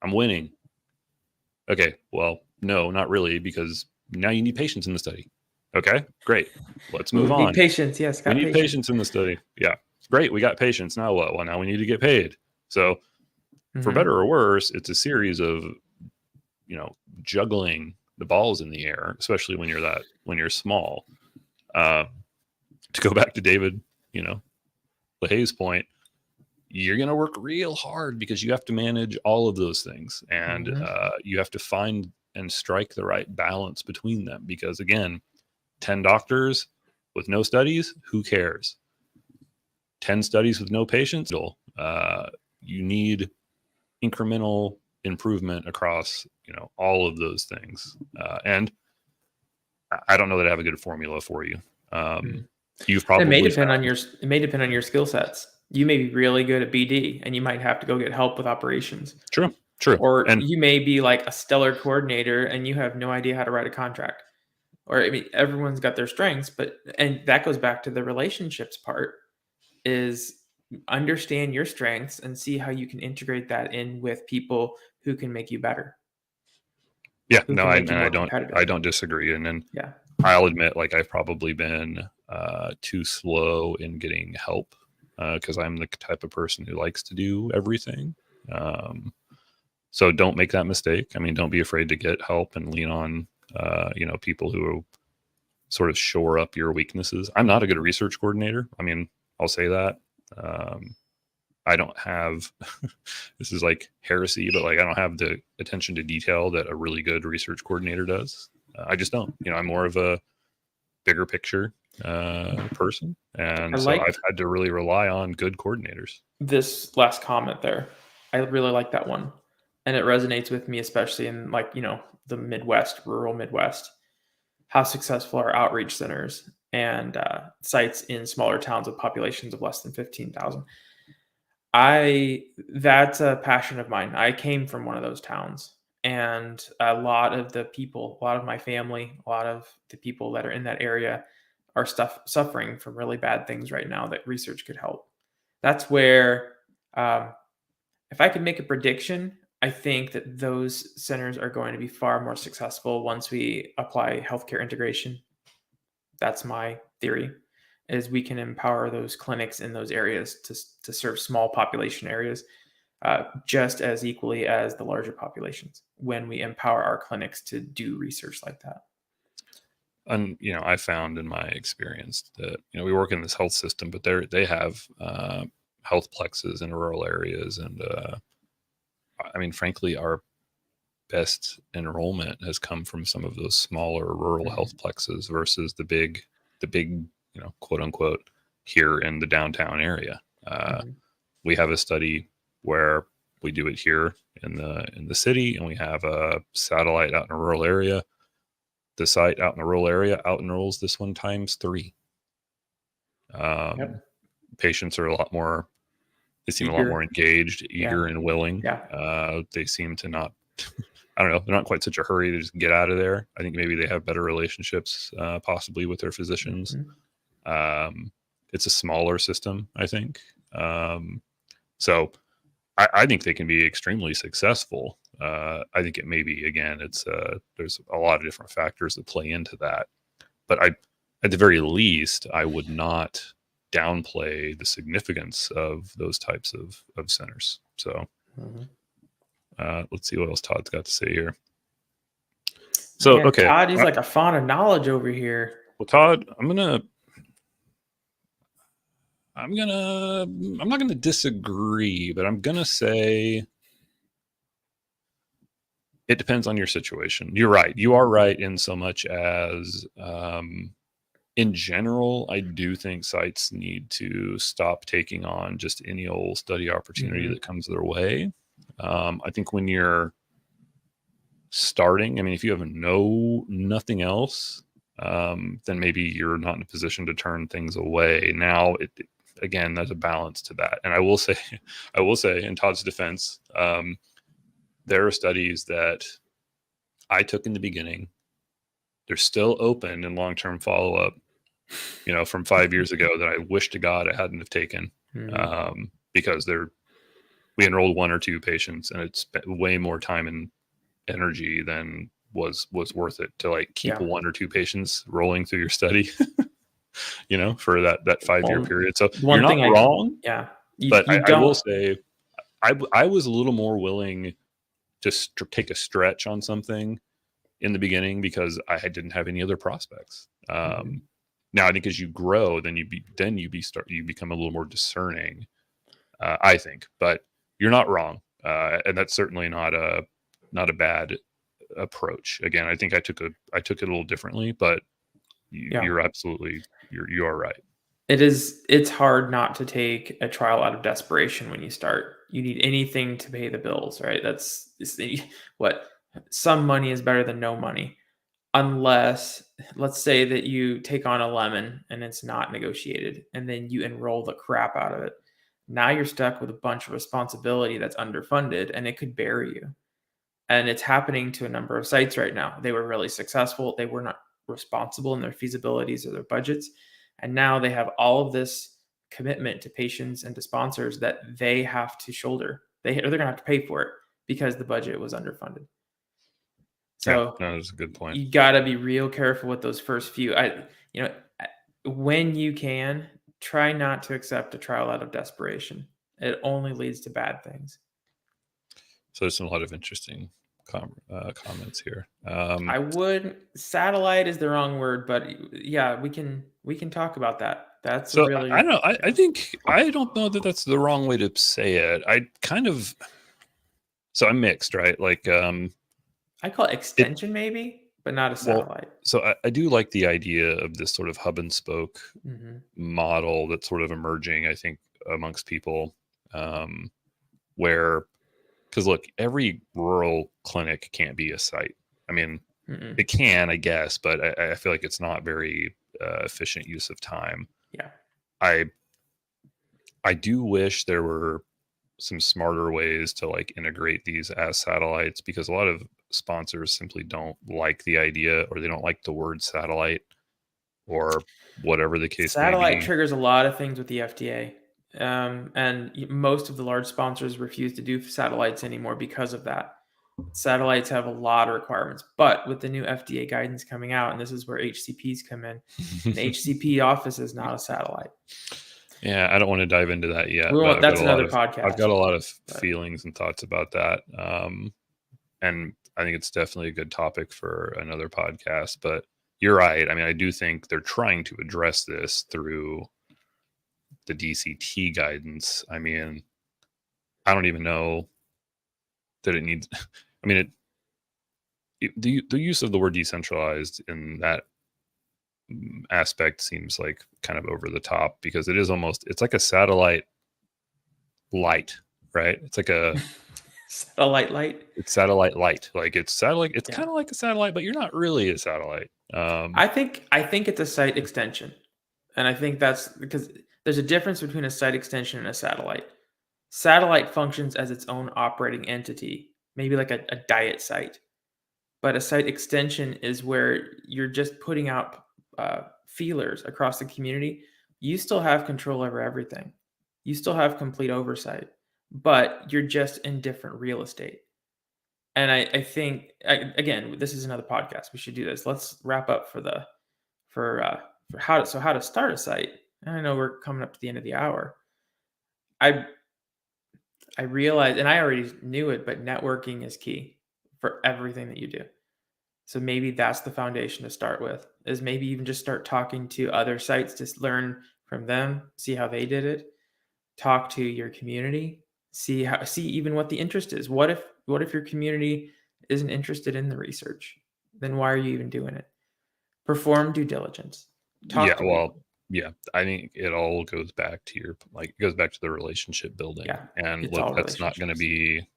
I'm winning. Okay, well, no, not really, because now you need patients in the study. Okay, great. Let's move We need on. patience. Yes, We got need patience. patience in the study. Yeah, great. We got patience. Now what? Well, now we need to get paid. So, for Mhm. better or worse, it's a series of, juggling the balls in the air, especially when you're small. Uh, to go back to David, LaHaye's point, you're going to work real hard because you have to manage all of those things, and you have to find and strike the right balance between them. Because again, 10 doctors with no studies, who cares? 10 studies with no patients, you need incremental improvement across all of those things. And I don't know that I have a good formula for you. You've It probably may depend found, on your skill sets. You may be really good at BD, and you might have to go get help with operations. true, Or and you may be like a stellar coordinator, and you have no idea how to write a contract. Or I mean, everyone's got their strengths, and that goes back to the relationships part. Is understand your strengths and see how you can integrate that in with people who can make you better, yeah, who no, can I make and you I more don't competitive. I don't disagree. And then Yeah. I'll admit, like, I've probably been too slow in getting help because I'm the type of person who likes to do everything. So don't make that mistake. I mean, don't be afraid to get help and lean on, people who sort of shore up your weaknesses. I'm not a good research coordinator. I mean, I'll say that. I don't have, this is like heresy, but like I don't have the attention to detail that a really good research coordinator does. I just don't. I'm more of a bigger picture person, I and so like I've had to really rely on good coordinators. this last comment there. I really like that one. And it resonates with me, especially in the Midwest, rural Midwest. How successful are outreach centers and sites in smaller towns with populations of less than 15,000? That's a passion of mine. I came from one of those towns, and a lot of the people, a lot of my family, a lot of the people that are in that area are suffering from really bad things right now that research could help. That's where, if I could make a prediction, I think that those centers are going to be far more successful once we apply healthcare integration. That's my theory, is we can empower those clinics in those areas to serve small population areas just as equally as the larger populations when we empower our clinics to do research like that. And I found in my experience that we work in this health system, but they have health plexes in rural areas, and I mean, frankly, our best enrollment has come from some of those smaller rural health plexes versus the big, quote unquote, here in the downtown area. We have a study where we do it here in the city, and we have a satellite out in a rural area. The site out in the rural area out enrolls this one times 3. Patients are a lot more. They seem a lot more engaged, eager, and willing. They seem to not. I don't know. They're not quite such a hurry to just get out of there. I think maybe they have better relationships, possibly with their physicians. It's a smaller system, I think. So I think they can be extremely successful. I think it may be, again, there's a lot of different factors that play into that. But at the very least, I would not downplay the significance of those types of centers. So let's see what else Todd's got to say here. So, Man, okay. Todd, he's like a font of knowledge over here. Well, Todd, I'm not gonna disagree, but I'm gonna say it depends on your situation. You're right. You are right in so much as, in general, I do think sites need to stop taking on just any old study opportunity that comes their way. I think when you're starting, I mean, if you have nothing else, then maybe you're not in a position to turn things away. Now, again, there's a balance to that. And I will say, in Todd's defense, there are studies that I took in the beginning. They're still open in long-term follow-up, from 5 years ago, that I wish to God I hadn't have taken, because we enrolled 1 or 2 patients, and it spent way more time and energy than was worth it to like keep Yeah. 1 or 2 patients rolling through your study, for that 5-year Well, period. So one you're not thing wrong, yeah, you but you I will don't. say I was a little more willing to take a stretch on something in the beginning because I didn't have any other prospects. Mhm. Now I think as you grow, then you become a little more discerning. I think, but you're not wrong, and that's certainly not a bad approach. Again, I think I took it a little differently, but Yeah. you're absolutely you are right. It's hard not to take a trial out of desperation when you start. You need anything to pay the bills, right? What some money is better than no money. Unless, let's say that you take on a lemon and it's not negotiated, and then you enroll the crap out of it. Now you're stuck with a bunch of responsibility that's underfunded and it could bury you. And it's happening to a number of sites right now. They were really successful. They were not responsible in their feasibilities or their budgets. And now they have all of this commitment to patients and to sponsors that they have to shoulder. They're going to have to pay for it because the budget was underfunded. Yeah, So no, that's a good point. you got to be real careful with those first few. When you can, try not to accept a trial out of desperation. It only leads to bad things. So there's a lot of interesting comments here. I would satellite is the wrong word, but yeah, we can talk about that. That's So really I don't know. I think I don't know that that's the wrong way to say it. So I'm mixed, right? Like I call it extension maybe, but not a satellite. So I do like the idea of this sort of hub and spoke Mhm. model that's sort of emerging, I think, amongst people, where, because look, every rural clinic can't be a site. I mean, Mm-mm. it can, I guess, but I feel like it's not very efficient use of time. Yeah. I do wish there were some smarter ways to like integrate these as satellites, because a lot of sponsors simply don't like the idea, or they don't like the word satellite, or whatever the case may Satellite be. triggers a lot of things with the FDA. And most of the large sponsors refuse to do satellites anymore because of that. Satellites have a lot of requirements, but with the new FDA guidance coming out, and this is where HCPs come in, an HCP office is not a satellite. Yeah, I don't want to dive into that yet. That's another podcast. I've got a lot of feelings and thoughts about that. And I think it's definitely a good topic for another podcast. But you're right. I mean, I do think they're trying to address this through the DCT guidance. I mean, I don't even know that it needs. I mean, the use of the word decentralized in that aspect seems like kind of over the top, because it's like a satellite light, right? It's like a satellite light. It's satellite light. Like it's satellite. It's Yeah. kind of like a satellite, but you're not really a satellite. I think it's a site extension, and I think that's because there's a difference between a site extension and a satellite. Satellite functions as its own operating entity, maybe like a diet site. But a site extension is where you're just putting out feelers across the community. You still have control over everything. You still have complete oversight, but you're just in different real estate. And I think, again, this is another podcast. We should do this. Let's wrap up for how to start a site. And I know we're coming up to the end of the hour. I realized, and I already knew it, but networking is key for everything that you do. So maybe that's the foundation to start with, is maybe even just start talking to other sites to learn from them, see how they did it, talk to your community, see even what the interest is. What if your community isn't interested in the research? Then why are you even doing it? Perform due diligence. Talk to people. Yeah, I think it all goes back to it goes back to the relationship building. Yeah, and look, that's not going to be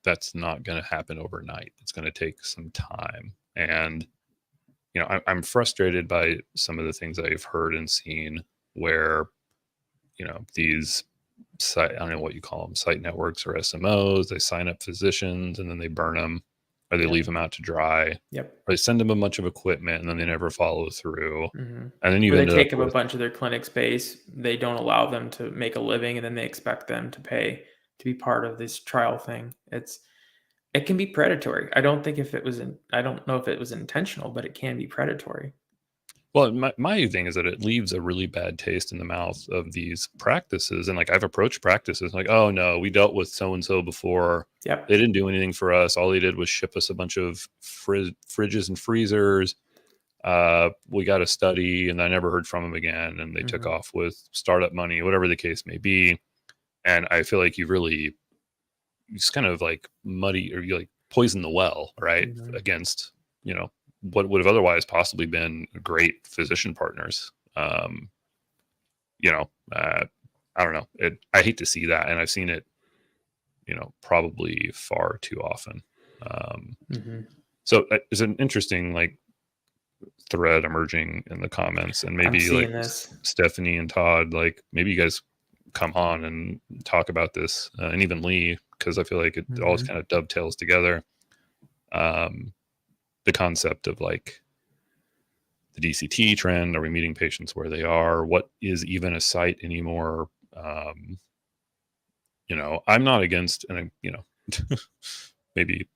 that's not going to happen overnight. It's going to take some time. And, I'm frustrated by some of the things I've heard and seen where, these site, I don't know what you call them, site networks or SMOs, they sign up physicians and then they burn them, or they leave them out to dry. Yep. Or they send them a bunch of equipment and then they never follow through. Mm-hmm. And then they take up a bunch of their clinic space. They don't allow them to make a living, and then they expect them to pay to be part of this trial thing. It can be predatory. I don't know if it was intentional, but it can be predatory. Well, my thing is that it leaves a really bad taste in the mouth of these practices. And like I've approached practices like, oh no, we dealt with so and so before. Yep. They didn't do anything for us. All they did was ship us a bunch of fridges and freezers. We got a study, and I never heard from them again. And they took off with startup money, whatever the case may be. And I feel like you just kind of like muddy, or you like poison the well, right? Against, what would have otherwise possibly been great physician partners. I don't know. I hate to see that. And I've seen it, probably far too often. So it's an interesting like thread emerging in the comments, and maybe like this. Stephanie and Todd, like maybe you guys come on and talk about this, and even Lee, because I feel like it all kind of dovetails together. The concept of like the DCT trend, are we meeting patients where they are? What is even a site anymore? I'm not against, and maybe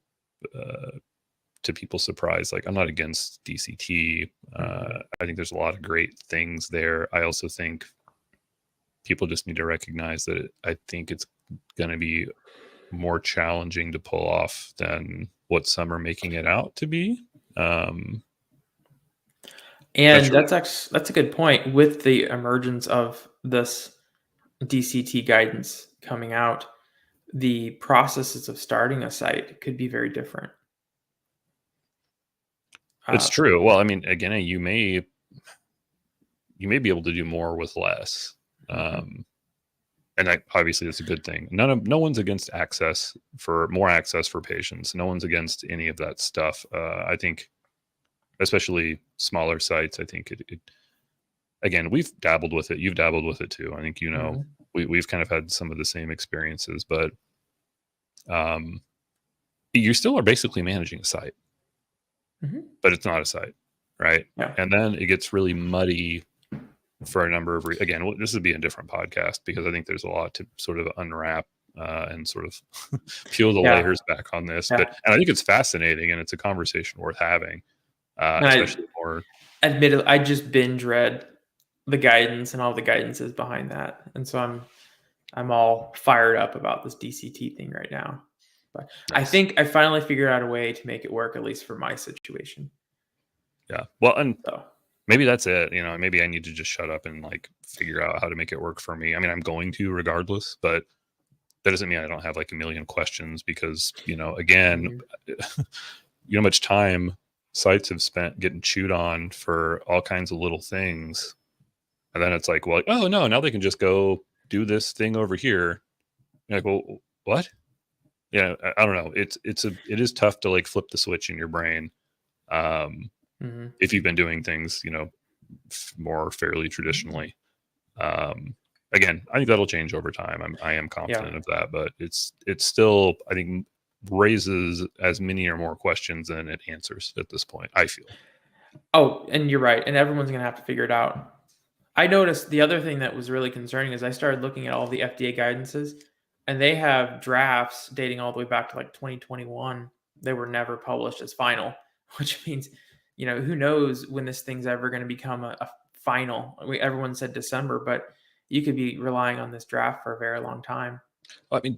to people's surprise, like I'm not against DCT. I think there's a lot of great things there. I also think people just need to recognize that I think it's going to be more challenging to pull off than what some are making it out to be. And that's a good point. With the emergence of this DCT guidance coming out, the processes of starting a site could be very different. It's true. Well, I mean, again, you may be able to do more with less. And obviously that's a good thing. No one's against more access for patients. No one's against any of that stuff. I think, especially smaller sites, I think it again, we've dabbled with it. You've dabbled with it too. I think, we've kind of had some of the same experiences, but you still are basically managing a site, but it's not a site, right? Yeah. And then it gets really muddy for a number of again, this would be a different podcast, because I think there's a lot to sort of unwrap and sort of peel the layers back on this. And I think it's fascinating, and it's a conversation worth having. Especially admittedly, I just binge read the guidance and all the guidances behind that, and so I'm all fired up about this DCT thing right now. But nice. I think I finally figured out a way to make it work, at least for my situation. Yeah. Well, and maybe that's it. Maybe I need to just shut up and like figure out how to make it work for me. I mean, I'm going to regardless, but that doesn't mean I don't have like a million questions, because, again, how much time sites have spent getting chewed on for all kinds of little things. And then it's like, well, oh no, now they can just go do this thing over here. You're like, well, what? Yeah. I don't know. It is tough to like flip the switch in your brain. If you've been doing things, more fairly traditionally. Again, I think that'll change over time. I am confident of that, but it's still, I think, raises as many or more questions than it answers at this point, I feel. Oh, and you're right. And everyone's going to have to figure it out. I noticed the other thing that was really concerning is I started looking at all the FDA guidances, and they have drafts dating all the way back to like 2021. They were never published as final, which means, who knows when this thing's ever going to become a final. Everyone said December, but you could be relying on this draft for a very long time. I mean,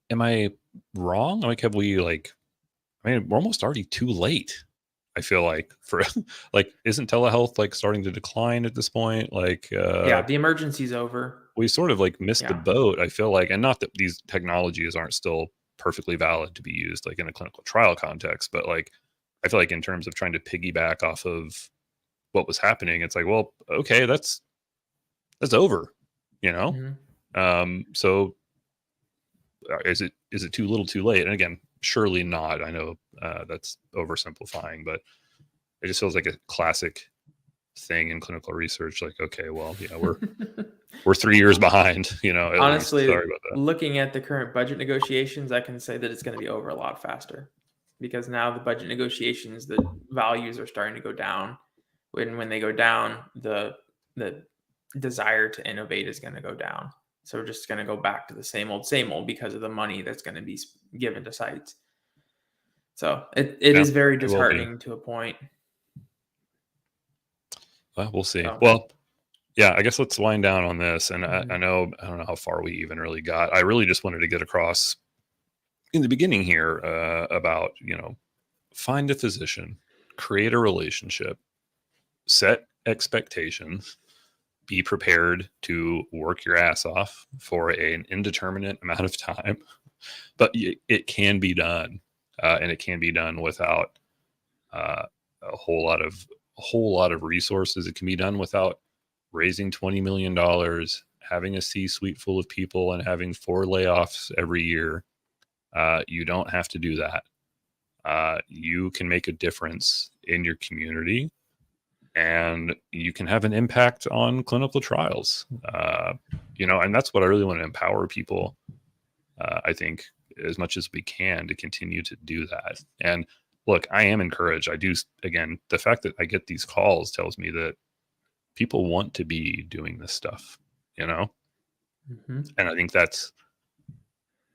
am I wrong? Like, we're almost already too late. I feel like for isn't telehealth like starting to decline at this point? Like, the emergency's over. We sort of like missed the boat, I feel like, and not that these technologies aren't still perfectly valid to be used like in a clinical trial context, but like, I feel like in terms of trying to piggyback off of what was happening, it's like, well, okay, that's over, So is it too little too late? And again, surely not. I know that's oversimplifying, but it just feels like a classic thing in clinical research. Like, okay, well, we're 3 years behind, Honestly, sorry about that. Looking at the current budget negotiations, I can say that it's going to be over a lot faster, because now the budget negotiations, the values are starting to go down. When they go down, the desire to innovate is going to go down. So we're just going to go back to the same old, because of the money that's going to be given to sites. So it Yeah, is very it will be. disheartening to a point. Well, we'll see. So, Well, yeah, I guess let's wind down on this. And Mhm. I don't know how far we even really got. I really just wanted to get across in the beginning here about, find a physician, create a relationship, set expectations, be prepared to work your ass off for an indeterminate amount of time, but it can be done, and it can be done without uh, a whole lot of resources. It can be done without raising $20 million, having a C-suite full of people, and having 4 layoffs every year. You don't have to do that. You can make a difference in your community, and you can have an impact on clinical trials. And that's what I really want to empower people. I think as much as we can to continue to do that. And look, I am encouraged. I do, again, the fact that I get these calls tells me that people want to be doing this stuff, Mhm. and I think that's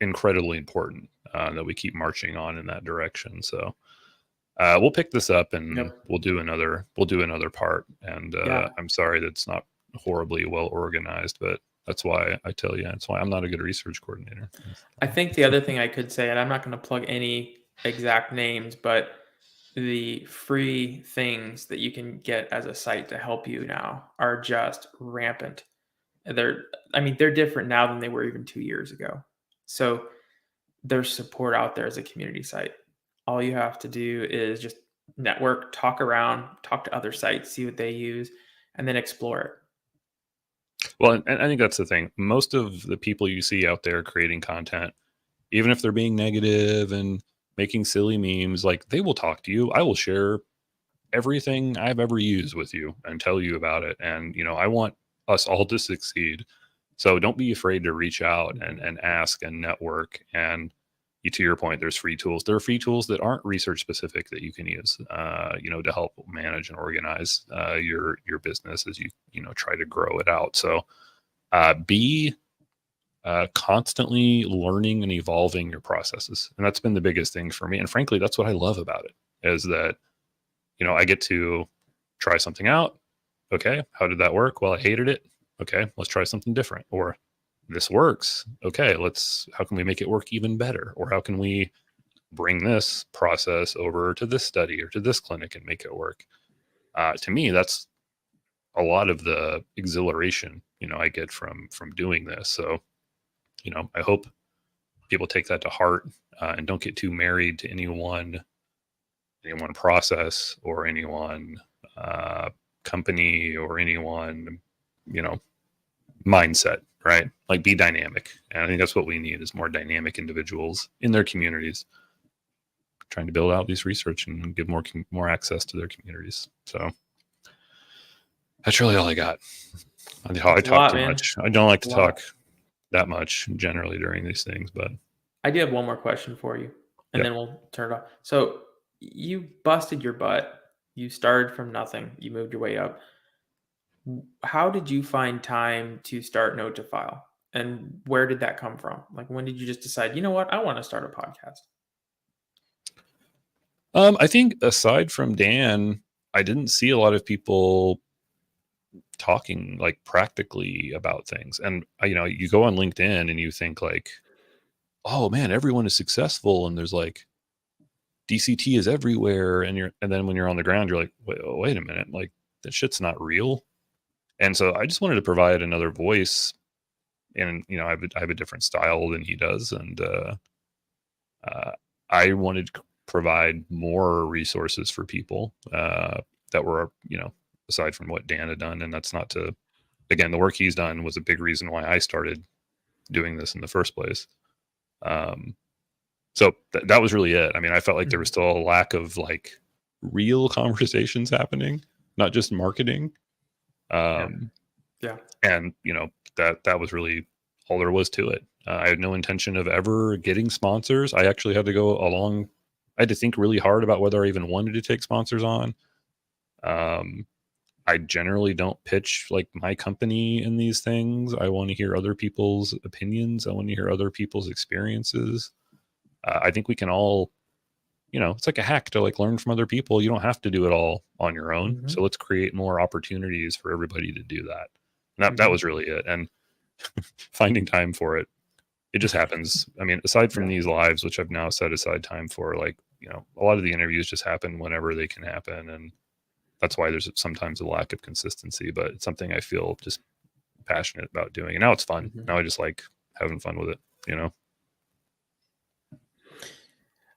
incredibly important, that we keep marching on in that direction. So we'll pick this up and Yep. we'll do another part. And Yeah. I'm sorry that it's not horribly well organized, but that's why I tell you, that's why I'm not a good research coordinator. I think the other thing I could say, and I'm not going to plug any exact names, but the free things that you can get as a site to help you now are just rampant. They're different now than they were even 2 years ago. So there's support out there as a community site. All you have to do is just network, talk around, talk to other sites, see what they use, and then explore it. Well, and I think that's the thing. Most of the people you see out there creating content, even if they're being negative and making silly memes, like, they will talk to you. I will share everything I've ever used with you and tell you about it. And, I want us all to succeed. So don't be afraid to reach out and ask and network. And to your point, there's free tools. There are free tools that aren't research specific that you can use, to help manage and organize your business as you try to grow it out. So be constantly learning and evolving your processes, and that's been the biggest thing for me. And frankly, that's what I love about it, is that I get to try something out. Okay, how did that work? Well, I hated it. Okay, let's try something different. Or this works. Okay, how can we make it work even better? Or how can we bring this process over to this study or to this clinic and make it work? To me, that's a lot of the exhilaration, I get from doing this. So, I hope people take that to heart, and don't get too married to any one process or any one company or any one, mindset, right? Like, be dynamic. And I think that's what we need, is more dynamic individuals in their communities trying to build out these research and give more access to their communities. So that's really all I got. I talk too much. I don't like to talk that much generally during these things, but I do have one more question for you, and then we'll turn it off. So you busted your butt. You started from nothing. You moved your way up. How did you find time to start Note to File? And where did that come from? Like, when did you just decide, you know what, I want to start a podcast? I think aside from Dan, I didn't see a lot of people talking like practically about things. And you go on LinkedIn and you think like, oh man, everyone is successful, and there's like DCT is everywhere, and then when you're on the ground, you're like, wait a minute, like, that shit's not real. And so I just wanted to provide another voice, and I have a different style than he does, and I wanted to provide more resources for people that were aside from what Dan had done. And that's not to, again, the work he's done was a big reason why I started doing this in the first place. So that was really it. I mean, I felt like there was still a lack of like real conversations happening, not just marketing. Yeah. And that was really all there was to it. I had no intention of ever getting sponsors. I actually had to go along. I had to think really hard about whether I even wanted to take sponsors on. I generally don't pitch like my company in these things. I want to hear other people's opinions. I want to hear other people's experiences. I think we can all, it's like a hack to like learn from other people. You don't have to do it all on your own. Mhm. So let's create more opportunities for everybody to do that. And that was really it. And finding time for it, it just happens. I mean, aside from these lives, which I've now set aside time for, like, a lot of the interviews just happen whenever they can happen. And that's why there's sometimes a lack of consistency, but it's something I feel just passionate about doing. And now it's fun. Now I just like having fun with it,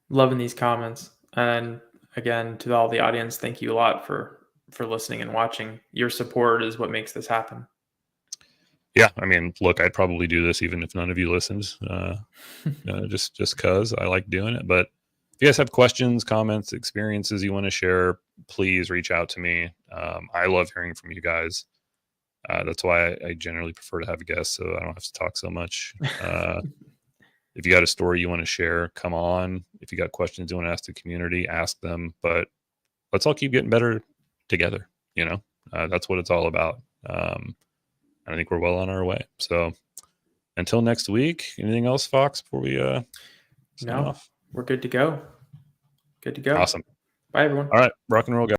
Loving these comments. And again, to all the audience, thank you a lot for listening and watching. Your support is what makes this happen. Yeah, I mean, look, I'd probably do this even if none of you listens, just because I like doing it. But if you guys have questions, comments, experiences you want to share, please reach out to me. I love hearing from you guys. That's why I generally prefer to have guests, so I don't have to talk so much. If you got a story you want to share, come on. If you got questions you want to ask the community, ask them. But let's all keep getting better together. That's what it's all about. I think we're well on our way. So until next week, anything else, Fox, before we sign off? We're good to go. Good to go. Awesome. Bye, everyone. All right. Rock and roll, guys.